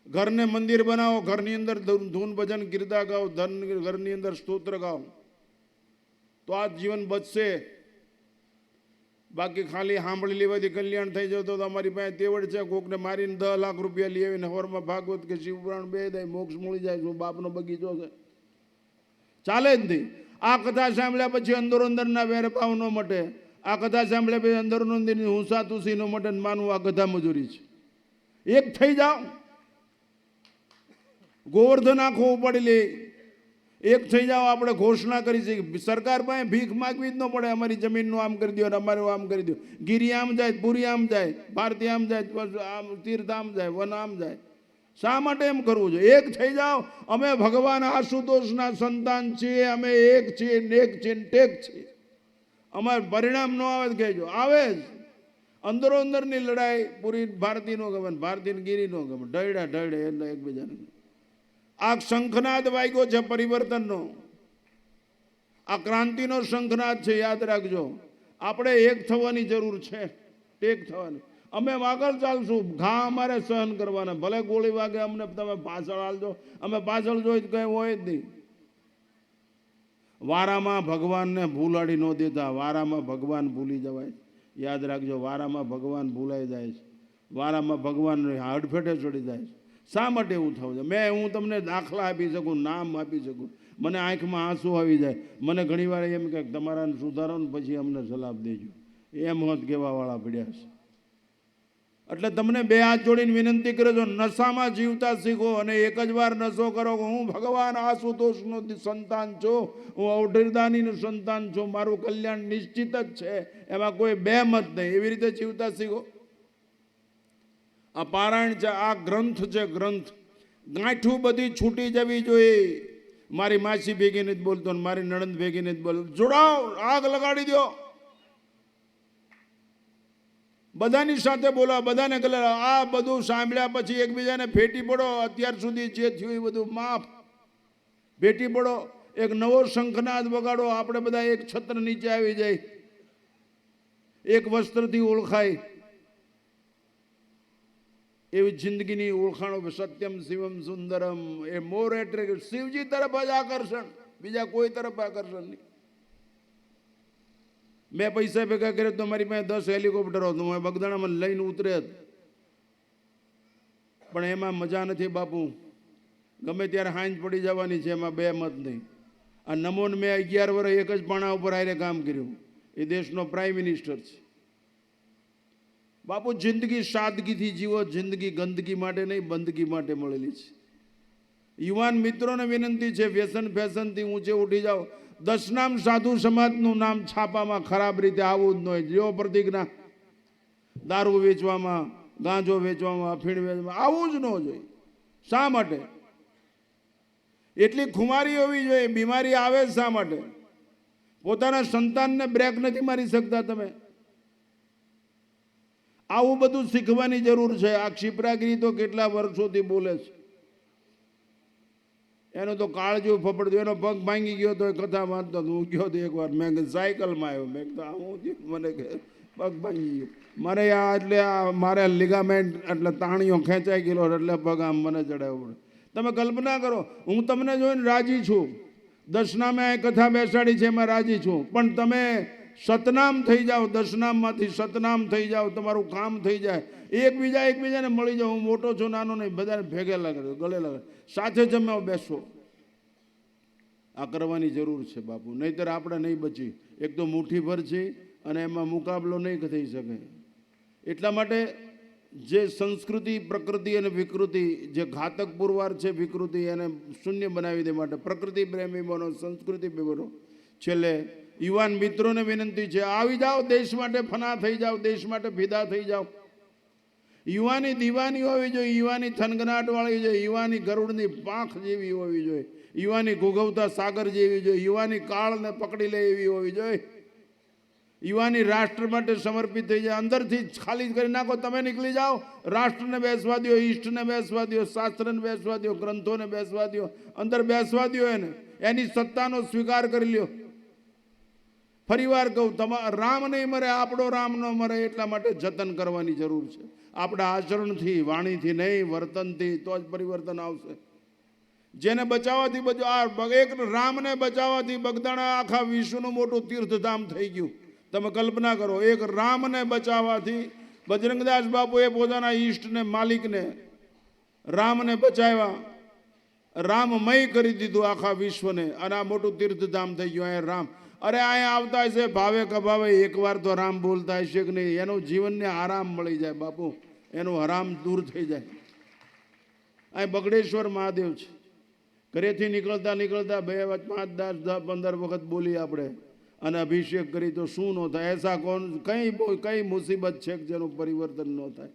ઘરને મંદિર બનાવો, ઘરની અંદર ધૂન ભજન કીર્તા ગાઓ, ઘરની અંદર સ્તોત્ર ગાઓ, તો આ જીવન બચશે. બાકી ખાલી સાંભળી લેવાથી કલ્યાણ થઈ જતો તો અમારી પાસે તેવડ છે. કોકને મારીને 10 લાખ રૂપિયા લઈ આવીને હવારમાં ભાગવત કે શિવપુરાણ બે દે, મોક્ષ મળી જાય. શું બાપનો બગીચો છે? ચાલે જ નહીં. આ કથા સાંભળ્યા પછી અંદરો અંદરના વેરભાવ ન મટે. આ કથા સાંભળ્યા પછી અંદરો અંદરની હુંસા તુસી ન મટે. માનવું આ કથા મજૂરી છે. એક થઈ જાઓ. ગોવર્ધન આંખો ઉપાડી લે. એક થઈ જાઓ. આપણે ઘોષણા કરી છે. સરકાર પાસે ભીખ માગવી જ ન પડે. અમારી જમીનનું આમ કરી દો, અમારું આમ કરી દો. ગીરી આમ જાય, પુરી આમ જાય, ભારતી આમ જાય, આમ તીર્થ આમ જાય, વન આમ જાય. શા માટે એમ કરવું જોઈએ? એક થઈ જાઓ. અમે ભગવાન આશુતોષના સંતાન છીએ. અમે એક છીએ, નેક છીએ, ટેક છીએ. અમારે પરિણામ ન આવે તો કહેજો. આવે જ. અંદરો અંદરની લડાઈ પૂરી ભારતી નો ગમે, ભારતી ગીરી નો ગમે. ઢળ્યા ઢળે એટલે એકબીજાને. આ શંખનાદ વાગ્યો છે પરિવર્તનનો. આ ક્રાંતિનો શંખનાદ છે. યાદ રાખજો. આપણે એક થવાની જરૂર છે, ટેક થવાની. અમે આગળ ચાલશું. ઘા અમારે સહન કરવાના. ભલે ગોળી વાગે અમને, તમે પાછળ હાલજો. અમે પાછળ જોઈ કંઈ હોય જ નહીં. વારામાં ભગવાનને ભૂલાડી ન દેતા. વારામાં ભગવાન ભૂલી જવાય. યાદ રાખજો. વારામાં ભગવાન ભૂલાઈ જાય છે. વારામાં ભગવાન હડફેટે ચડી જાય છે. શા માટે એવું થવું છે? હું તમને દાખલા આપી શકું, નામ આપી શકું. મને આંખમાં આંસુ આવી જાય. મને ઘણીવાર એમ કે તમારા સુધારો ને પછી અમને સલાહ દેજો. એમ હોત કહેવાવાળા પડ્યા છે. એટલે તમને 2 હાથ જોડીને વિનંતી કરે છો, નશામાં જીવતા શીખો. અને એક જ વાર નશો કરો કે હું ભગવાન આશુતોષનો સંતાન છું, હું ઔઢરદાનીનું સંતાન છું, મારું કલ્યાણ નિશ્ચિત જ છે, એમાં કોઈ 2 મત નહીં. એવી રીતે જીવતા શીખો. આ પારાયણ છે, આ ગ્રંથ છે. ગ્રંથ ગાંઠું બધી છૂટી જવી જોઈએ. મારી માસી ભેગી નથી બોલતો, મારી નણંદ ભેગી નથી બોલતો. જોડાઓ, આગ લગાડી દો. બધાની સાથે બોલો, બધાને કલર. આ બધું સાંભળ્યા પછી એકબીજાને ભેટી પડો. અત્યાર સુધી જે થયું એ બધું માફ. ભેટી પડો. એક નવો શંખનાદ વગાડો. આપણે બધા એક છત્ર નીચે આવી જાય, એક વસ્ત્રથી ઓળખાય. એવી જિંદગીની ઓળખાણો. સત્યમ શિવમ સુંદરમ. એ મોર એટ્રેક્ટ. શિવજી તરફ જ આકર્ષણ, બીજા કોઈ તરફ આકર્ષણ નહીં. મેં પૈસા ભેગા કર્યા તો મારી પાસે 10 હેલિકોપ્ટરો હતું. હું બગદાણામાં લઈને ઉતરે જ. પણ એમાં મજા નથી બાપુ. ગમે ત્યારે હાંજ પડી જવાની છે. એમાં 2 મત નહીં. આ નમોન મેં 11 વર્ષ એક જ પાણા ઉપર આરે કામ કર્યું. એ દેશનો પ્રાઇમ મિનિસ્ટર છે. બાપુ જિંદગી સાદગીથી જીવો. જિંદગી ગંદકી માટે નહીં, બંદગી માટે મળેલી છે. યુવાન મિત્રોને વિનંતી છે, વ્યસન ફેશનથી ઊંચે ઉઠી જાઓ. 10 નામ સાધુ સમાજનું નામ છાપામાં ખરાબ રીતે આવવું જ ન હોય. જેવો પ્રતિજ્ઞા દારૂ વેચવામાં, ગાંજો વેચવામાં, અફીણ વેચવામાં આવવું જ ન જોઈએ. શા માટે? એટલી ખુમારી હોવી જોઈએ. બીમારી આવે શા માટે? પોતાના સંતાનને બ્રેક નથી મારી શકતા તમે. આવું બધું શીખવાની જરૂર છે. આ ક્ષિપ્રાગીરી તો કેટલા વર્ષોથી બોલે છે. એનો તો કાળજું ફફડતું. એનો પગ ભાંગી ગયો તો કથા વાંચતો. હું ગયો તો એકવાર, મેં સાયકલમાં આવ્યો. મેં તો હું મને પગ ભાંગી ગયો મારે. આ એટલે આ મારે લિગામેન્ટ એટલે તાણીઓ ખેંચાઈ ગયેલો એટલે પગ આમ મને ચડાવવો પડે. તમે કલ્પના કરો, હું તમને જોઈને રાજી છું. 10 નામે આ કથા બેસાડી છે, એમાં રાજી છું. પણ તમે સતનામ થઈ જાઓ, 10 નામમાંથી સતનામ થઈ જાઓ, તમારું કામ થઈ જાય. એકબીજાને મળી જાઓ. હું મોટો છું, નાનો નહીં, બધાને ભેગે લાગે, ગળે લાગે, સાથે જમે બેસો. આ કરવાની જરૂર છે બાપુ, નહીંતર આપણે નહીં બચી. એક તો મુઠ્ઠીભર છે અને એમાં મુકાબલો નહીં થઈ શકે. એટલા માટે જે સંસ્કૃતિ, પ્રકૃતિ અને વિકૃતિ, જે ઘાતક પુરવાર છે વિકૃતિ, એને શૂન્ય બનાવી દે માટે પ્રકૃતિ પ્રેમી બનો, સંસ્કૃતિ બનો. છેલ્લે યુવાન મિત્રોને વિનંતી છે, આવી જાઓ, દેશ માટે ફના થઈ જાઓ, દેશ માટે ફિદા થઈ જાઓ. યુવાની દીવાની હોવી જોઈએ, યુવાની થનગનાટ વાળી જોઈએ, યુવાની ગરુડની પાંખ જેવી હોવી જોઈએ, યુવાની ઘૂઘવતા સાગર જેવી જોઈએ, યુવાની કાળને પકડી લે એવી હોવી જોઈએ. યુવાની રાષ્ટ્ર માટે સમર્પિત થઈ જાય. અંદરથી ખાલી કરી નાખો, તમે નીકળી જાઓ. રાષ્ટ્રને બેસવા દો, ઈષ્ટને બેસવા દો, શાસ્ત્રને બેસવા દો, ગ્રંથોને બેસવા દો, અંદર બેસવા દો. એને એની સત્તાનો સ્વીકાર કરી લ્યો. ફરીવાર કહું, રામ નહીં મરે, આપણો રામ ન મરે. એટલા માટે જતન કરવાની જરૂર છે. આપણા આચરણથી, વાણીથી નહીં, વર્તનથી, તો જ પરિવર્તન આવશે. જેને બચાવવાથી એક રામને બચાવવાથી બગદાણા આખા વિશ્વનું મોટું તીર્થધામ થઈ ગયું. તમે કલ્પના કરો, એક રામને બચાવવાથી બજરંગદાસ બાપુએ પોતાના ઈષ્ટને, માલિકને, રામને બચાવ્યા. રામમય કરી દીધું આખા વિશ્વને, અને આ મોટું તીર્થધામ થઈ ગયું. અહીંયા રામ, અરે અહીંયા આવતા હશે ભાવે કભાવે, એકવાર તો રામ બોલતા હશે કે નહીં, એનું જીવનને આરામ મળી જાય બાપુ, એનું હરામ દૂર થઈ જાય. અહીં બગડેશ્વર મહાદેવ છે. ઘરેથી નીકળતા 2, 5, 10, 15 વખત બોલી આપણે અને અભિષેક કરી તો શું ન થાય? એસા કોણ, કઈ મુસીબત છે જેનું પરિવર્તન ન થાય?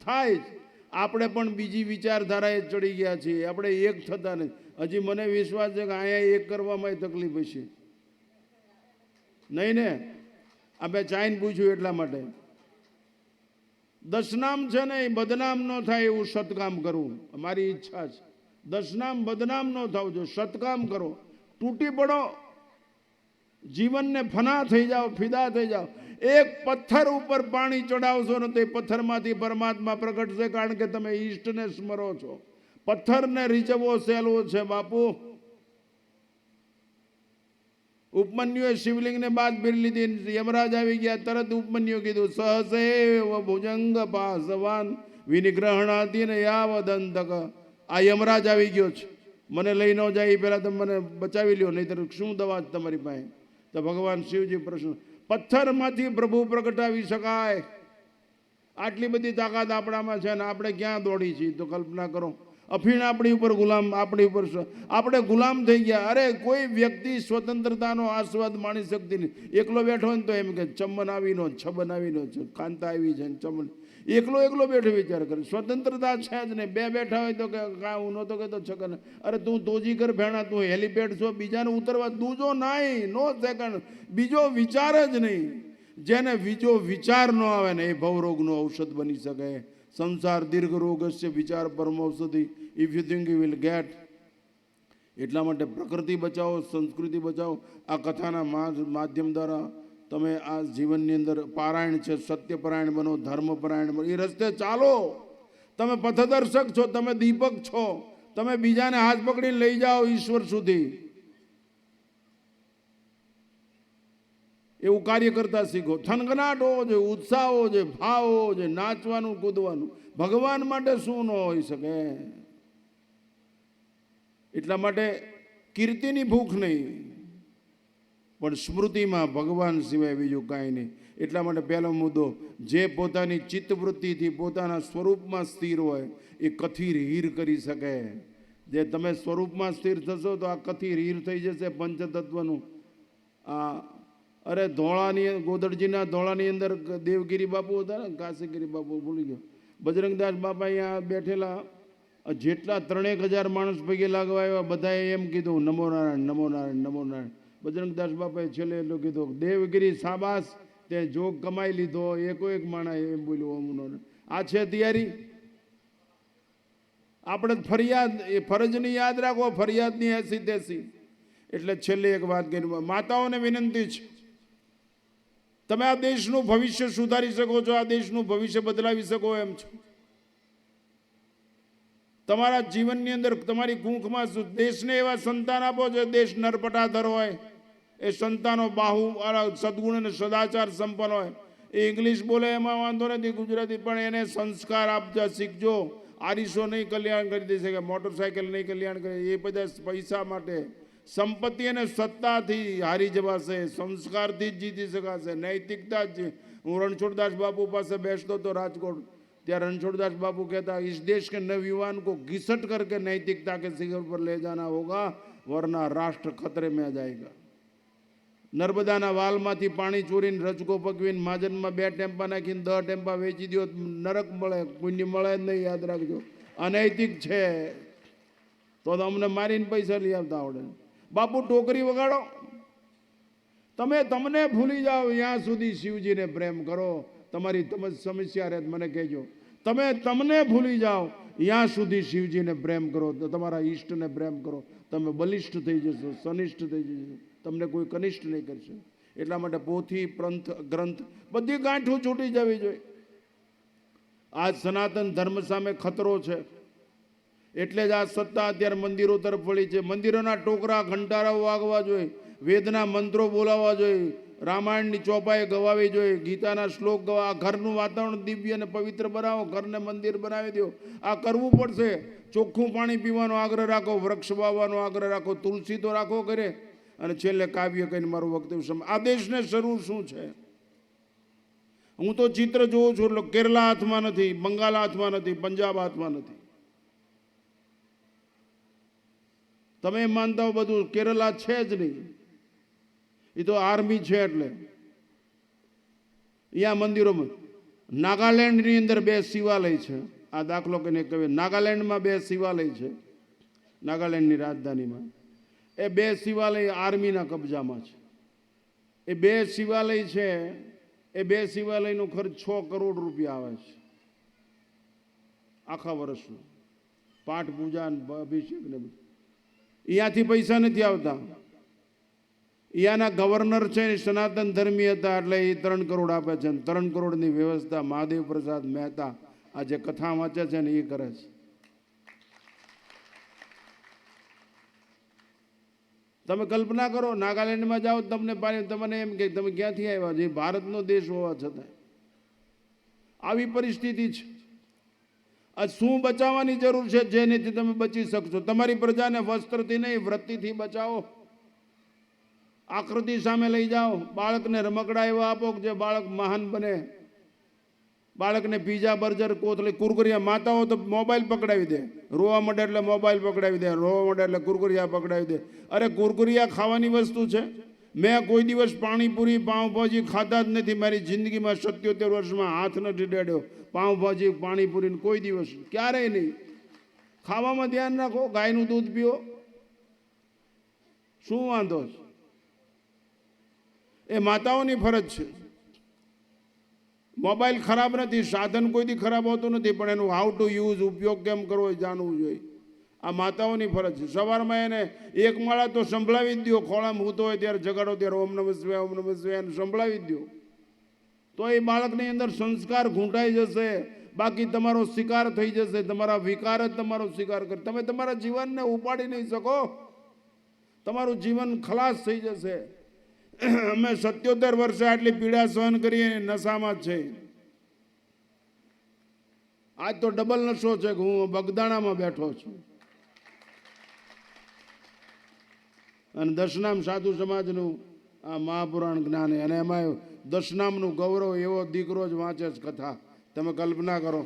થાય જ. આપણે પણ બીજી વિચારધારાએ ચડી ગયા છીએ. આપણે એક થતા નથી. હજી મને વિશ્વાસ છે કે અહીંયા એક કરવામાં તકલીફ હશે નહીં ને? આ બે ચાઈને પૂછ્યું એટલા માટે. 10 નામ છે ને, એ બદનામ ન થાય એવું સત્કામ કરવું અમારી ઈચ્છા છે. 10 નામ બદનામ ન થાવ જો, સત્કામ કરો, તૂટી પડો, જીવનને ફના થઈ જાઓ, ફિદા થઈ જાઓ. એક પથ્થર ઉપર પાણી ચડાવશો ને, તે પથ્થરમાંથી પરમાત્મા પ્રગટ છે, કારણ કે તમે ઈષ્ટને સ્મરો છો. પથ્થરને રીઝવવો સહેલો છે બાપુ. ઉપમન્યુએ શિવલિંગને બાદ બિર લીધી. યમરાજ આવી ગયા, તરત ઉપમન્યુ કીધું, સહસેવ ભુજંગ પાસવાન વિનિગ્રહણાતી ને યાવદંતક. આ યમરાજ આવી ગયો છે, મને લઈ ન જાય એ પહેલાં તમે મને બચાવી લ્યો, નહીંતર શું દવા છે તમારી પાસે? તો ભગવાન શિવજી પ્રશ્ન, પથ્થરમાંથી પ્રભુ પ્રગટાવી શકાય. આટલી બધી તાકાત આપણામાં છે ને આપણે ક્યાં દોડી છીએ? તો કલ્પના કરો, અફીણ આપણી ઉપર ગુલામ, આપણી ઉપર આપણે ગુલામ થઈ ગયા. અરે કોઈ વ્યક્તિ સ્વતંત્રતાનો આસ્વાદ માણી શકતી નહીં. એકલો બેઠો હોય ને તો એમ કે ચમન આવીનો, છબન આવીનો, કાંતા આવી છે, ચમન. એકલો બેઠો વિચાર કરે, સ્વતંત્રતા છે જ નહીં. 2 બેઠા હોય તો કે કાં હું નહોતો કહેતો છકન, અરે તું તોજી કર ભેણા, તું હેલીપેડ છો, બીજાને ઉતરવા દૂજો નહીં, નો સેકન્ડ, બીજો વિચાર જ નહીં. જેને બીજો વિચાર ન આવે ને, એ ભવરોગનું ઔષધ બની શકે. સંસાર દીર્ઘ રોગસ્ય વિચાર પરમ ઔષધિ, if you think you will get. એટલા માટે પ્રકૃતિ બચાવો, સંસ્કૃતિ બચાવો. આ કથાના માધ્યમ દ્વારા તમે આ જીવનની અંદર પારાયણ છે, સત્યપરાયણ બનો, ધર્મપરાયણ બનો, એ રસ્તે ચાલો. તમે પથદર્શક છો, તમે દીપક છો, તમે બીજાને હાથ પકડીને લઈ જાઓ ઈશ્વર સુધી. એવું કાર્ય કરતા શીખો. થનગનાટ હોવો જોઈએ, ઉત્સાહ હોવો જોઈએ, ભાવ હોવો જોઈએ, નાચવાનું, કૂદવાનું. ભગવાન માટે શું ન હોઈ શકે? એટલા માટે કીર્તિની ભૂખ નહીં, પણ સ્મૃતિમાં ભગવાન સિવાય બીજું કાંઈ નહીં. એટલા માટે પહેલો મુદ્દો, જે પોતાની ચિત્તવૃત્તિથી પોતાના સ્વરૂપમાં સ્થિર હોય એ કથિર હીર કરી શકે. જે તમે સ્વરૂપમાં સ્થિર થશો તો આ કથિર હીર થઈ જશે પંચતત્વનું. આ અરે ધોળાની ગોદડજીના ધોળાની અંદર દેવગીરી બાપુ હતા ને, કાશીગીરી બાપુ ભૂલી ગયો, બજરંગદાસ બાપા અહીંયા બેઠેલા, જેટલા 3000 માણસ પૈકી લાગવા આવ્યા બધાએ એમ કીધું નમો નારાયણ, નમો નારાયણ, નમો નારાયણ. બજરંગદાસ બાપાએ છેલ્લે એટલું કીધું, દેવગીરી શાબાશ, તે જોગ કમાઈ લીધો. એક માણસ એમ બોલ્યું ઓમ નો. આ છે તૈયારી. આપણે ફરિયાદ એ ફરજની યાદ રાખો, ફરિયાદની એસી તેસી. એટલે છેલ્લે એક વાત કરી, માતાઓને વિનંતી છે, તમે આ દેશનું ભવિષ્ય સુધારી શકો છો, આ દેશનું ભવિષ્ય બદલાવી શકો એમ છો. તમારા જીવનની અંદર તમારી કુંખમાં દેશને એવા સંતાન આપો છે, દેશ નરપટાધર હોય, એ સંતાનો બાહુ સદગુણ અને સદાચાર સંપન્ન હોય. એ ઇંગ્લિશ બોલે એમાં વાંધો નથી, ગુજરાતી, પણ એને સંસ્કાર આપજો, શીખજો. આરીસો નહીં કલ્યાણ કરી દઈ શકે, મોટરસાયકલ નહીં કલ્યાણ કરે, એ બધા પૈસા માટે, સંપત્તિ અને સત્તાથી હારી જવાશે, સંસ્કારથી જ જીતી શકાશે, નૈતિકતા જ. હું રણછોડદાસ બાપુ પાસે બેસતો હતો રાજકોટ, ત્યાં રણछोड़दास बापू कहता, इस देश के नवयुवान को घिसट करके नैतिकता के शिखर पर ले जाना होगा, वरना राष्ट्र खतरे में आ जाएगा. नर्मदाना वालमांथी पाणी चोरीने रजको पकवीने महाजનમાં 2 ટેમ્પા નાખીને 10 ટેમ્પા વેચી દો, નરક મળે, પુણ્ય મળે જ નહીં. યાદ રાખજો, અનૈતિક છે. તો અમને મારીને પૈસા લઈ આવતા આવડે. બાપુ ટોકરી વગાડો, તમને ભૂલી જાઓ ત્યાં સુધી શિવજીને પ્રેમ કરો. તમારી સમસ્યા રહે મને કહેજો. તમને ભૂલી જાઓ ત્યાં સુધી શિવજીને પ્રેમ કરો, તમારા ઈષ્ટને પ્રેમ કરો. તમે બલિષ્ઠ થઈ જશો, સનિષ્ઠ થઈ જશો, તમને કોઈ કનિષ્ઠ નહીં કરશે. એટલા માટે પોથી, પંથ, ગ્રંથ બધી ગાંઠું છૂટી જવી જોઈએ. આજ સનાતન ધર્મ સામે ખતરો છે. એટલે જ આ સત્તા અત્યારે મંદિરો તરફ વળી છે. મંદિરોના ટોકરા ઘંટારાઓ વાગવા જોઈએ, વેદના મંત્રો બોલાવવા જોઈએ, રામાયણની ચોપાઈ ગવાવી જોઈએ, ગીતાના શ્લોક ગવા. આ ઘરનું વાતાવરણ દિવ્ય અને પવિત્ર બનાવો, ઘરને મંદિર બનાવી દો. આ કરવું પડશે. ચોખ્ખું પાણી પીવાનો આગ્રહ રાખો, વૃક્ષ વાવવાનો આગ્રહ રાખો, તુલસી તો રાખો કરે. અને છેલ્લે કાવ્ય કહીને મારું વક્તવ્ય. આ દેશને શરૂ શું છે? હું તો ચિત્ર જોઉં છું. કેરલા હાથમાં નથી, બંગાળ હાથમાં નથી, પંજાબ હાથમાં નથી. તમે એમ માનતા હો બધું કેરલા છે જ નહીં, એ તો આર્મી છે. એટલે અહીંયા મંદિરોમાં નાગાલેન્ડની અંદર 2 શિવાલય છે. આ દાખલો કહીને કહે, નાગાલેન્ડમાં 2 શિવાલય છે, નાગાલેન્ડની રાજધાનીમાં. એ 2 શિવાલય આર્મીના કબજામાં છે. એ 2 શિવાલય છે, એ 2 શિવાલયનો ખર્ચ 6 કરોડ રૂપિયા આવે છે આખા વર્ષનો. પાઠ પૂજા, અભિષેક ને બધું. અહીંયાથી પૈસા નથી આવતા. અહીંયાના ગવર્નર છે ને સનાતન ધર્મી હતા, એટલે એ 3 કરોડ આપે છે. 3 કરોડની વ્યવસ્થા મહાદેવ પ્રસાદ મહેતા આ જે કથા વાંચે છે ને એ કરે છે. તમે કલ્પના કરો, નાગાલેન્ડમાં જાઓ, તમને એમ કે તમે ક્યાંથી આવ્યા છે, ભારતનો દેશ હોવા છતાં આવી પરિસ્થિતિ છે. આ શું બચાવવાની જરૂર છે જેનેથી તમે બચી શકશો? તમારી પ્રજાને વસ્ત્રથી નહીં, વૃત્તિથી બચાવો. આકૃતિ સામે લઈ જાઓ. બાળકને રમકડા એવા આપો કે જે બાળક મહાન બને. બાળકને પીઝા, બર્ગર, કોથળી, કુરકુરિયા. માતાઓ તો મોબાઈલ પકડાવી દે, રોવા માંડે એટલે મોબાઈલ પકડાવી દે, રોવા માંડે એટલે કુરકુરિયા પકડાવી દે. અરે કુરકુરિયા ખાવાની વસ્તુ છે? મેં કોઈ દિવસ પાણીપુરી, પાઉંભાજી ખાતા જ નથી મારી જિંદગીમાં. 77 વર્ષમાં હાથ નથી ડેડ્યો પાઉંભાજી, પાણીપુરી કોઈ દિવસ, ક્યારેય નહીં. ખાવામાં ધ્યાન રાખો, ગાયનું દૂધ પીઓ, શું વાંધો છે? એ માતાઓની ફરજ છે. મોબાઈલ ખરાબ નથી, સાધન કોઈથી ખરાબ હોતું નથી, પણ એનું હાઉ ટુ યુઝ, ઉપયોગ કેમ કરવો એ જાણવું જોઈએ. આ માતાઓની ફરજ છે. સવારમાં એને 1 માળા તો સંભળાવી જ દો. ખોળામાં હૂતો હોય ત્યારે જગાડો ત્યારે ઓમ નમઃ શિવાય, ઓમ નમઃ શિવાય એને સંભળાવી જ દો. તો એ બાળકની અંદર સંસ્કાર ઘૂંટાઈ જશે. બાકી તમારો શિકાર થઈ જશે. તમારા વિકાર જ તમારો શિકાર કરે. તમે તમારા જીવનને ઉપાડી નહીં શકો. તમારું જીવન ખલાસ થઈ જશે. અમે 77 વર્ષે આટલી પીડા સહન કરીએ, નશામાં જ છે. આજ તો ડબલ નશો છે કે હું બગદાણામાં બેઠો છું. અને દશનામ સાધુ સમાજનું આ મહાપુરાણ જ્ઞાન અને એમાં દશનામનું ગૌરવ એવો દીકરો જ વાંચે છે કથા. તમે કલ્પના કરો.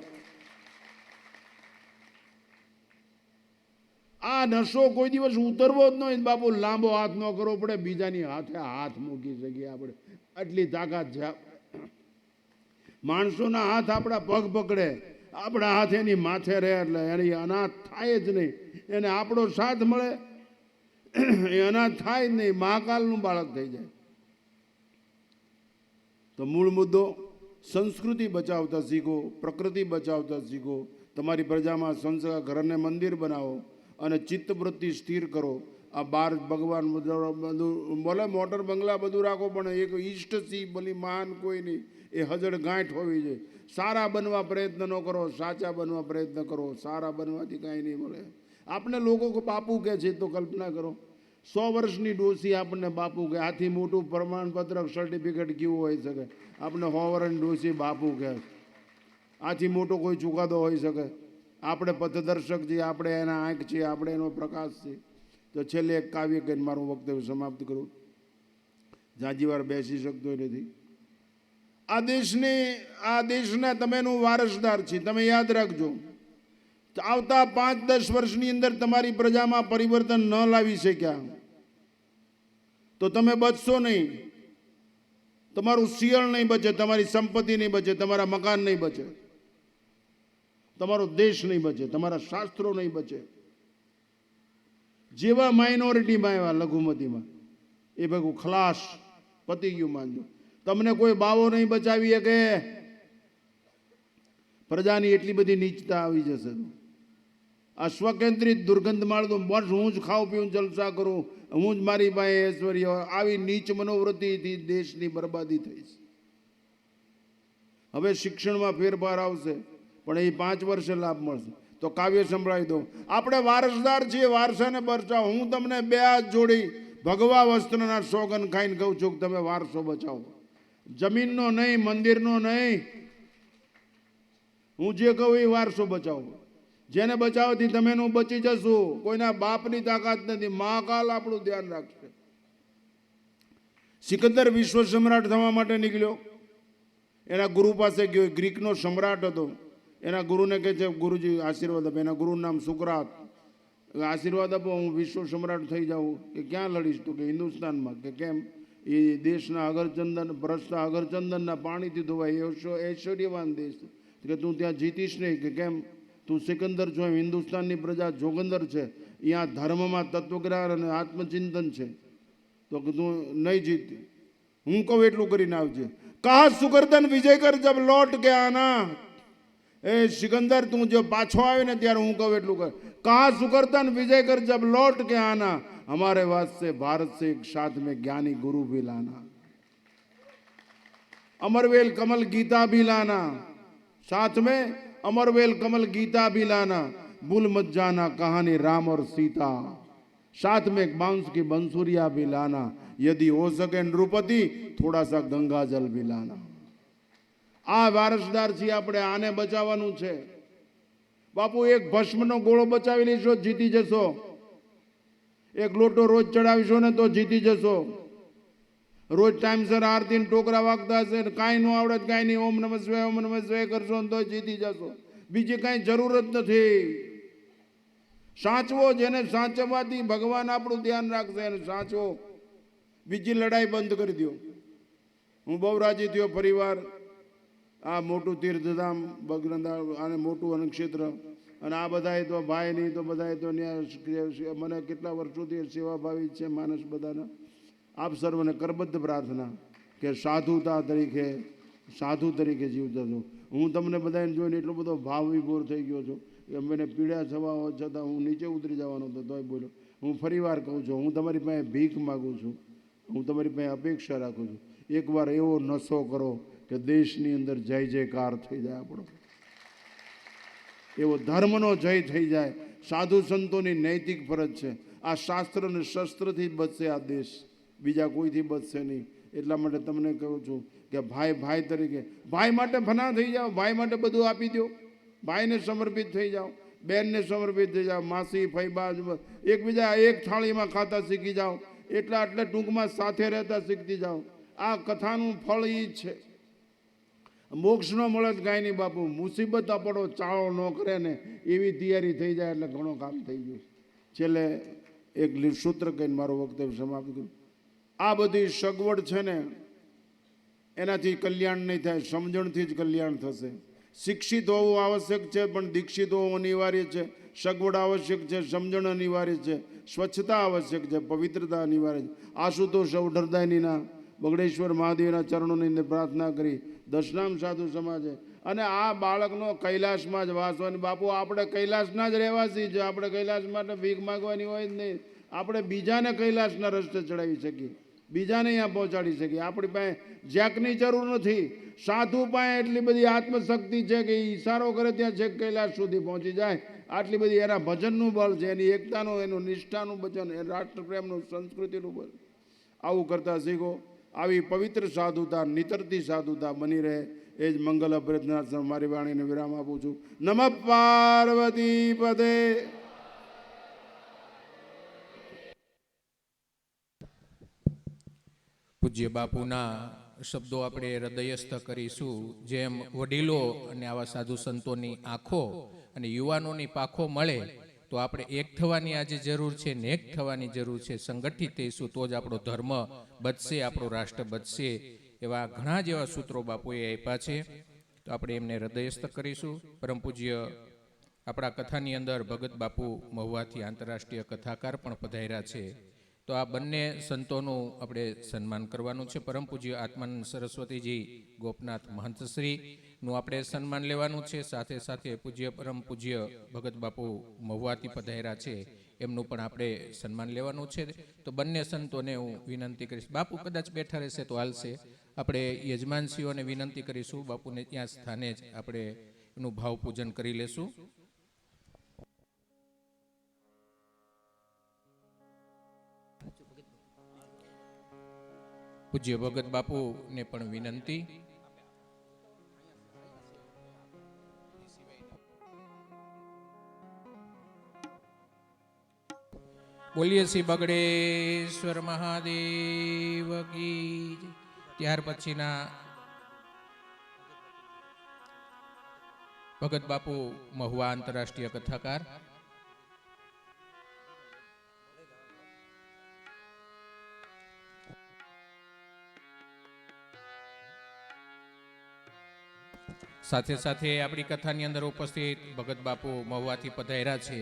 આ નશો કોઈ દિવસ ઉતરવો જ નહીં. બાપુ લાંબો હાથ ન કરવો પડે, બીજાની હાથે હાથ મૂકી શકીએ આપણે, આટલી તાકાત છે. માણસોના હાથ આપણા પગ પકડે, આપણા હાથ એની માથે રહે એટલે એની અનાથ થાય જ નહીં. એને આપણો સાથ મળે એ અનાથ થાય જ નહીં, મહાકાલનું બાળક થઈ જાય. તો મૂળ મુદ્દો સંસ્કૃતિ બચાવતા શીખો, પ્રકૃતિ બચાવતા શીખો. તમારી પ્રજામાં સંસ્કાર, ઘરને મંદિર બનાવો અને ચિત્તવૃત્તિ સ્થિર કરો. આ બાર ભગવાન બધું ભલે મોટર બંગલા બધું રાખો, પણ એક ઈષ્ટ સિંહ ભલી મહાન કોઈ નહીં, એ હજળ ગાંઠ હોવી જોઈએ. સારા બનવા પ્રયત્ન ન કરો, સાચા બનવા પ્રયત્ન કરો. સારા બનવાથી કાંઈ નહીં મળે. આપણે લોકો બાપુ કહે છે તો કલ્પના કરો, 100 વર્ષની ડોસી આપણને બાપુ કહે. આથી મોટું પ્રમાણપત્ર સર્ટિફિકેટ કેવું હોઈ શકે? આપણે 100 વર્ષની ડોસી બાપુ કહે. આથી મોટો કોઈ ચુકાદો હોઈ શકે? આપણે પથદર્શક છીએ, આપણે એના આંખ છીએ, આપણે એનો પ્રકાશ છે. તો છેલ્લે એક કાવ્ય કહીને મારું વક્તવ્ય સમાપ્ત કરું. જાજી વાર બેસી શકતો નથી. આ દેશના તમેનું વારસદાર છે. તમે યાદ રાખજો, આવતા 5-10 વર્ષની અંદર તમારી પ્રજામાં પરિવર્તન ન લાવી શક્યા તો તમે બચશો નહીં. તમારું શિયળ નહીં બચે, તમારી સંપત્તિ નહીં બચે, તમારા મકાન નહીં બચે, તમારો દેશ નહીં બચે, તમારા શાસ્ત્રો નહીં બચે. જેવા માઇનોરિટીમાં એવા લઘુમતીમાં એ ભેગું ખલાસ પતી ગયું માનજો. તમને કોઈ બાવો નહીં બચાવી શકે. પ્રજાની એટલી બધી નીચતા આવી જશે. આ સ્વકેન્દ્રિત દુર્ગંધ માળતું બસ હું જ ખાઉં પીઉં જલસા કરું, હું જ મારી પાસે ઐશ્વર્ય, આવી નીચ મનોવૃત્તિથી દેશની બરબાદી થઈ છે. હવે શિક્ષણમાં ફેરફાર આવશે, પણ એ 5 વર્ષે લાભ મળશે. તો કાવ્ય સંભળાવી દો. આપણે વારસદાર છીએ, વારસાને બચાવો. હું તમને 2 હાથ જોડી ભગવા વસ્ત્રના સોગન ખાઈને કહું છું કે તમે વારસો બચાવો. જમીનનો નહીં, મંદિરનો નહીં, હું જે કહું એ વારસો બચાવો. જેને બચાવથી તમે નું બચી જશું. કોઈના બાપની તાકાત નથી, મહાકાલ આપણું ધ્યાન રાખશે. સિકંદર વિશ્વ સમ્રાટ થવા માટે નીકળ્યો. એના ગુરુ પાસે ગયો. ગ્રીકનો સમ્રાટ હતો. એના ગુરુને કહે છે, ગુરુજી આશીર્વાદ આપો. એના ગુરુનું નામ સુકરાત. આશીર્વાદ આપો, હું વિશ્વ સમ્રાટ થઈ જાઉં. કે ક્યાં લડીશ? તો કે હિન્દુસ્તાનમાં. કે કેમ? એ દેશના અગરચંદન, ભ્રષ્ટા અગરચંદનના પાણીથી ધોવાય ઐશ્વર્યવાન દેશ. કે તું ત્યાં જીતીશ નહીં. કે કેમ? તું સિકંદર છો, હિન્દુસ્તાનની પ્રજા જોગંદર છે, અહીંયા ધર્મમાં તત્વજ્ઞાન અને આત્મચિંતન છે, તો કે તું નહીં જીતી. હું કહું એટલું કરીને આવજે. કહા સુકર્દન વિજય કર જબ લौट કે આના. એ સિકંદર, તું જો પાછો આવે ને ત્યારે હું કહું એટલું કર. કહા સુકર્દન વિજય કર જબ लौट के आना, हमारे वास्ते भारत से एक साथ में ज्ञानी गुरु भी लाना, अमरवेल कमल गीता भी लाना, साथ में अमरवेल कमल गीता भी लाना, भूल मत जाना कहानी राम और सीता, साथ में एक बांस की बंसुरिया भी लाना, यदि हो सके नृपति थोड़ा सा गंगा जल भी लाना. આ વારસદાર છીએ આપણે, આને બચાવવાનું છે. બાપુ એક ભસ્મનો ગોળો બચાવી લઈશો, જીતી જશો. એક લોટો રોજ ચડાવીશો ને તો જીતી જશો. રોજ ટાઈમસર આરતી ટોકરા વાગતા હશે, કાંઈ ન આવડે કાંઈ નહીં, ઓમ નમઃ શિવાય ઓમ નમઃ શિવાય કરશો ને તો જીતી જશો. બીજી કાંઈ જરૂર જ નથી. સાચવો, જેને સાચવવાથી ભગવાન આપણું ધ્યાન રાખશે, એને સાચવો. બીજી લડાઈ બંધ કરી દો. હું બહુ રાજી થયો ફરીવાર. આ મોટું તીર્થધામ બગરંદા અને મોટું અન્નક્ષેત્ર, અને આ બધાએ તો ભાઈ નહીં તો બધાએ તો મને કેટલા વર્ષોથી સેવાભાવી છે માણસ બધાના. આપ સર્વને કરબદ્ધ પ્રાર્થના કે સાધુતા સાધુ તરીકે જીવતા છો. હું તમને બધાને જોઈને એટલો બધો ભાવ વિભોર થઈ ગયો છું કે મને પીડા થવા છતાં હું નીચે ઉતરી જવાનો હતો તોય બોલ્યો. હું ફરીવાર કહું છું, હું તમારી પાસે ભીખ માગું છું, હું તમારી પાસે અપેક્ષા રાખું છું. એકવાર એવો નશો કરો કે દેશની અંદર જય જયકાર થઈ જાય આપણો, એવો ધર્મનો જય થઈ જાય. સાધુ સંતોની નૈતિક ફરજ છે. આ શાસ્ત્ર અને શસ્ત્રથી બચશે આ દેશ, બીજા કોઈથી બચશે નહીં. એટલા માટે તમને કહું છું કે ભાઈ તરીકે ભાઈ માટે ફના થઈ જાઓ, ભાઈ માટે બધું આપી દો, ભાઈને સમર્પિત થઈ જાઓ, બહેનને સમર્પિત થઈ જાઓ, માસી ફઈબા એકબીજા એક થાળીમાં ખાતા શીખી જાઓ. એટલા એટલે ટૂંકમાં સાથે રહેતા શીખતી જાઓ. આ કથાનું ફળ એ જ છે. મોક્ષ ન મળે તો કાંઈ નહીં બાપુ, મુસીબત પડો ચાળો ન કરે ને એવી તૈયારી થઈ જાય એટલે ઘણું કામ થઈ ગયું. છેલ્લે એક સૂત્ર કહીને મારું વક્તવ્ય સમાપ્ત કરું. આ બધી સગવડ છે ને એનાથી કલ્યાણ નહીં થાય, સમજણથી જ કલ્યાણ થશે. શિક્ષિત હોવું આવશ્યક છે પણ દીક્ષિત હોવું અનિવાર્ય છે. સગવડ આવશ્યક છે, સમજણ અનિવાર્ય છે, સ્વચ્છતા આવશ્યક છે, પવિત્રતા અનિવાર્ય છે. આશુતોષ અવઢરદાયનીના બગડેશ્વર મહાદેવના ચરણોની પ્રાર્થના કરી દશનામ સાધુ સમાજે. અને આ બાળકનો કૈલાસમાં જ વાસ હોય. બાપુ આપણે કૈલાસના જ રહેવાસી છે, આપણે કૈલાસ માટે ભીખ માગવાની હોય જ નહીં. આપણે બીજાને કૈલાસના રસ્તે ચડાવી શકીએ, બીજાને અહીંયા પહોંચાડી શકીએ. આપણી પાસે જેકની જરૂર નથી. સાધુ પાસે એટલી બધી આત્મશક્તિ છે કે ઈશારો કરે ત્યાં છેક કૈલાસ સુધી પહોંચી જાય. આટલી બધી એના ભજનનું બળ છે, એની એકતાનું, એનું નિષ્ઠાનું ભજન, એ રાષ્ટ્રપ્રેમનું, સંસ્કૃતિનું બળ. આવું કરતા શીખો. આવી પવિત્ર સાધુતા, નિતરતી સાધુતા બની રહે એ જ મંગલ અભ્યર્થના મારી વાણીને વિરામ આપું છું. નમઃ પાર્વતી પદે. પૂજ્ય બાપુના શબ્દો આપણે હૃદયસ્થ કરીશું. જેમ વડીલો અને આવા સાધુ સંતોની આંખો અને યુવાનોની પાખો મળે તો આપણે એક થવાની આજે જરૂર છે ને એક થવાની જરૂર છે. સંગઠિત થઈશું તો જ આપણો ધર્મ બચશે, આપણું રાષ્ટ્ર બચશે. એવા ઘણા જેવા સૂત્રો બાપુએ આપ્યા છે, તો આપણે એમને હૃદયસ્થ કરીશું. પરમ પૂજ્ય આપણા કથાની અંદર ભગત બાપુ મહુવાથી આંતરરાષ્ટ્રીય કથાકાર પણ પધાર્યા છે, તો આ બંને સંતોનું આપણે સન્માન કરવાનું છે. પરમ પૂજ્ય આત્માનંદ સરસ્વતીજી ગોપનાથ મહંતશ્રીનું આપણે સન્માન લેવાનું છે. સાથે સાથે પૂજ્ય પરમ પૂજ્ય ભગત બાપુ મહુવાથી પધાર્યા છે, એમનું પણ આપણે સન્માન લેવાનું છે. તો બંને સંતોને હું વિનંતી કરીશ. બાપુ કદાચ બેઠા રહેશે તો હાલશે. આપણે યજમાનશ્રીઓને વિનંતી કરીશું, બાપુને ત્યાં સ્થાને જ આપણે એનું ભાવ પૂજન કરી લેશું. પૂજ્ય ભગત બાપુને પણ વિનંતી. બોલીએ શ્રી બગડેશ્વર મહાદેવ કી જય. ત્યાર પછીના ભગત બાપુ મહુવા આંતરરાષ્ટ્રીય કથાકાર. સાથે સાથે આપણી કથાની અંદર ઉપસ્થિત ભગત બાપુ મહુવાથી પધાર્યા છે,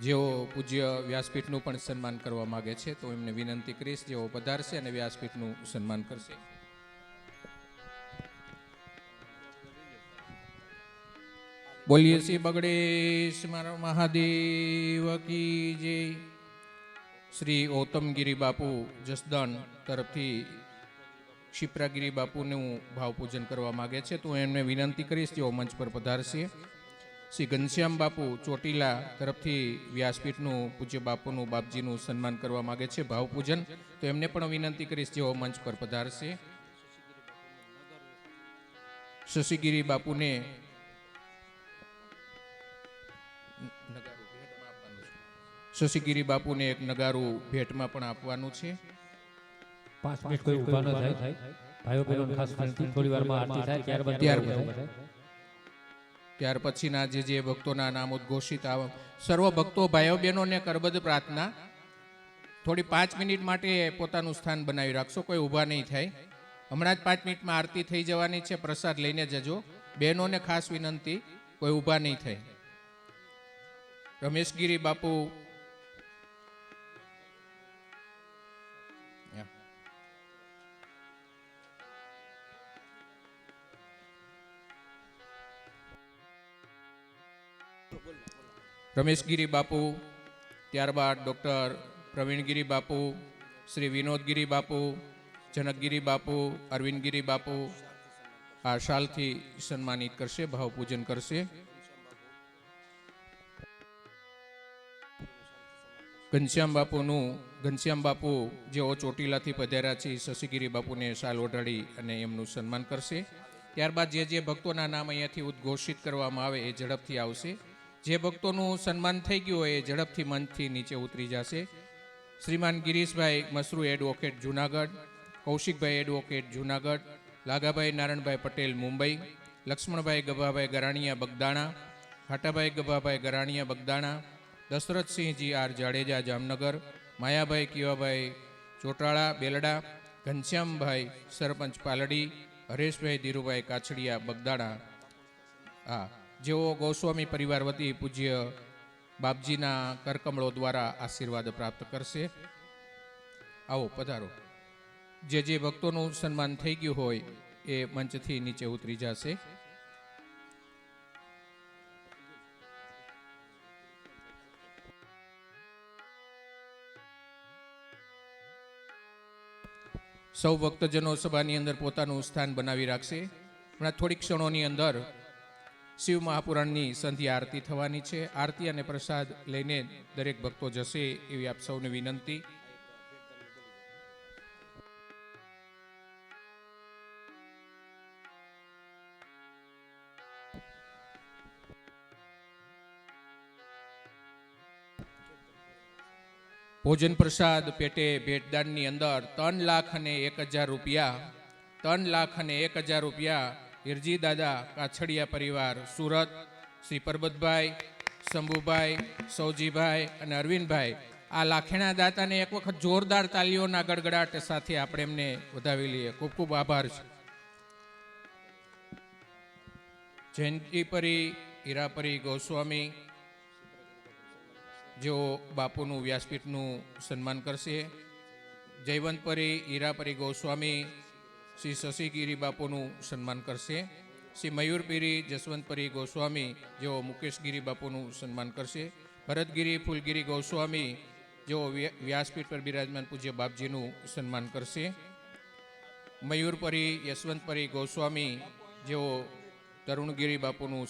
જેઓ પૂજ્ય વ્યાસપીઠનું પણ સન્માન કરવા માંગે છે, તો એમને વિનંતી કરીશ જેઓ પધારશે અને વ્યાસપીઠનું સન્માન કરશે. બોલીએ શ્રી બગડેશ્વર મહાદેવ કી જય. શ્રી ગૌતમગીરી બાપુ જસદણ તરફથી ક્ષિપ્રાગીરી બાપુનું ભાવ પૂજન કરવા માંગે છે, તો એમને વિનંતી કરીશ જેઓ મંચ પર પધારશે. શ્રી ઘનશ્યામ બાપુ ચોટીલા તરફથી વ્યાસપીઠનું પૂજ્ય બાપુનું બાપજીનું સન્માન કરવા માંગે છે, ભાવ પૂજન, તો એમને પણ વિનંતી કરીશ જેઓ મંચ પર પધારશે. શશીગીરી બાપુને શશીગીરી બાપુને એક નગારું ભેટમાં પણ આપવાનું છે. 5 મિનિટ કોઈ ઊભા ન થાય. ભાઈઓ બહેનો ખાસ વિનંતી, થોડી વારમાં આરતી થાય ત્યાર પછીના જે ભક્તોના નામ ઉદ્ઘોષિત આવે, સર્વ ભક્તો ભાઈઓ બહેનોને કરબદ્ધ પ્રાર્થના, થોડી 5 મિનિટ માટે પોતાનું સ્થાન બનાવી રાખશો, કોઈ ઊભા નહીં થાય. હમણાં જ 5 મિનિટમાં આરતી થઈ જવાની છે, પ્રસાદ લઈને જજો. બહેનોને ખાસ વિનંતી, કોઈ ઊભા નહીં થાય. રમેશગીરી બાપુ રમેશગીરી બાપુ, ત્યારબાદ ડૉક્ટર પ્રવીણગીરી બાપુ, શ્રી વિનોદગીરી બાપુ, જનકગીરી બાપુ, અરવિંદગીરી બાપુ આ શાલથી સન્માનિત કરશે, ભાવ પૂજન કરશે. ઘનશ્યામ બાપુ જેઓ ચોટીલાથી પધાર્યા છે, શશીગીરી બાપુને શાલ ઓઢાડી અને એમનું સન્માન કરશે. ત્યારબાદ જે ભક્તોના નામ અહીંયાથી ઉદ્ઘોષિત કરવામાં આવે એ ઝડપથી આવશે. જે ભક્તોનું સન્માન થઈ ગયું હોય એ ઝડપથી મંચથી નીચે ઉતરી જશે. Shriman Girishbhai Masru advocate Junagadh, Kaushikbhai advocate Junagadh, Lagabhai Naranbhai Patel Mumbai, Laxmanbhai Gabhabhai Garaniya Bagdana, Hatabhai Gabhabhai Garaniya Bagdana, Dashrathsinhji R Jadeja Jamnagar, Mayabhai Kivabhai Chotala Belda, Ghanshyambhai sarpanch Paldi, Hareshbhai Dhirubhai Kachhadiya Bagdana, જેઓ ગોસ્વામી પરિવાર વતી પૂજ્ય બાપજીના કરકમળો દ્વારા આશીર્વાદ પ્રાપ્ત કરશે. આવો પધારો. જે ભક્તોનું સન્માન થઈ ગયું હોય એ મંચથી નીચે ઉતરી જશે. સૌ ભક્તજનો સભાની અંદર પોતાનું સ્થાન બનાવી રાખશે. હમણાં થોડીક ક્ષણોની અંદર શિવ મહાપુરાણની સંધ્યા આરતી થવાની છે. આરતી અને પ્રસાદ લઈને દરેક ભક્તો જશે એવી આપ સૌને વિનંતી. ભોજન પ્રસાદ પેટે ભેટદાનની અંદર 3,01,000 રૂપિયા, 3,01,000 રૂપિયા હિરજી દાદા કાછડિયા પરિવાર સુરત, શ્રી પરબતભાઈ, શંભુભાઈ, સૌજીભાઈ અને અરવિંદભાઈ, આ લાખેણા દાતાને એક વખત જોરદાર તાલીઓના ગડગડાટ સાથે આપણે એમને વધાવી લઈએ. ખૂબ ખૂબ આભાર છે. જયંતિપરી હીરાપરી ગોસ્વામી જેઓ બાપુનું વ્યાસપીઠનું સન્માન કરશે. જયવંતપરી હીરાપરી ગોસ્વામી શ્રી શશિગીરી બાપુનું સન્માન કરશે. શ્રી મયુરપીરી જસવંતપરી ગોસ્વામી જેઓ મુકેશગીરી બાપુનું સન્માન કરશે. ભરતગીરી ફૂલગીરી ગોસ્વામી જેઓ વ્યાસપીઠ પર બિરાજમાન પૂજ્ય બાપજીનું સન્માન કરશે. મયુરપરી યશવંતપરી ગોસ્વામી જેઓ તરુણગીરી બાપુનું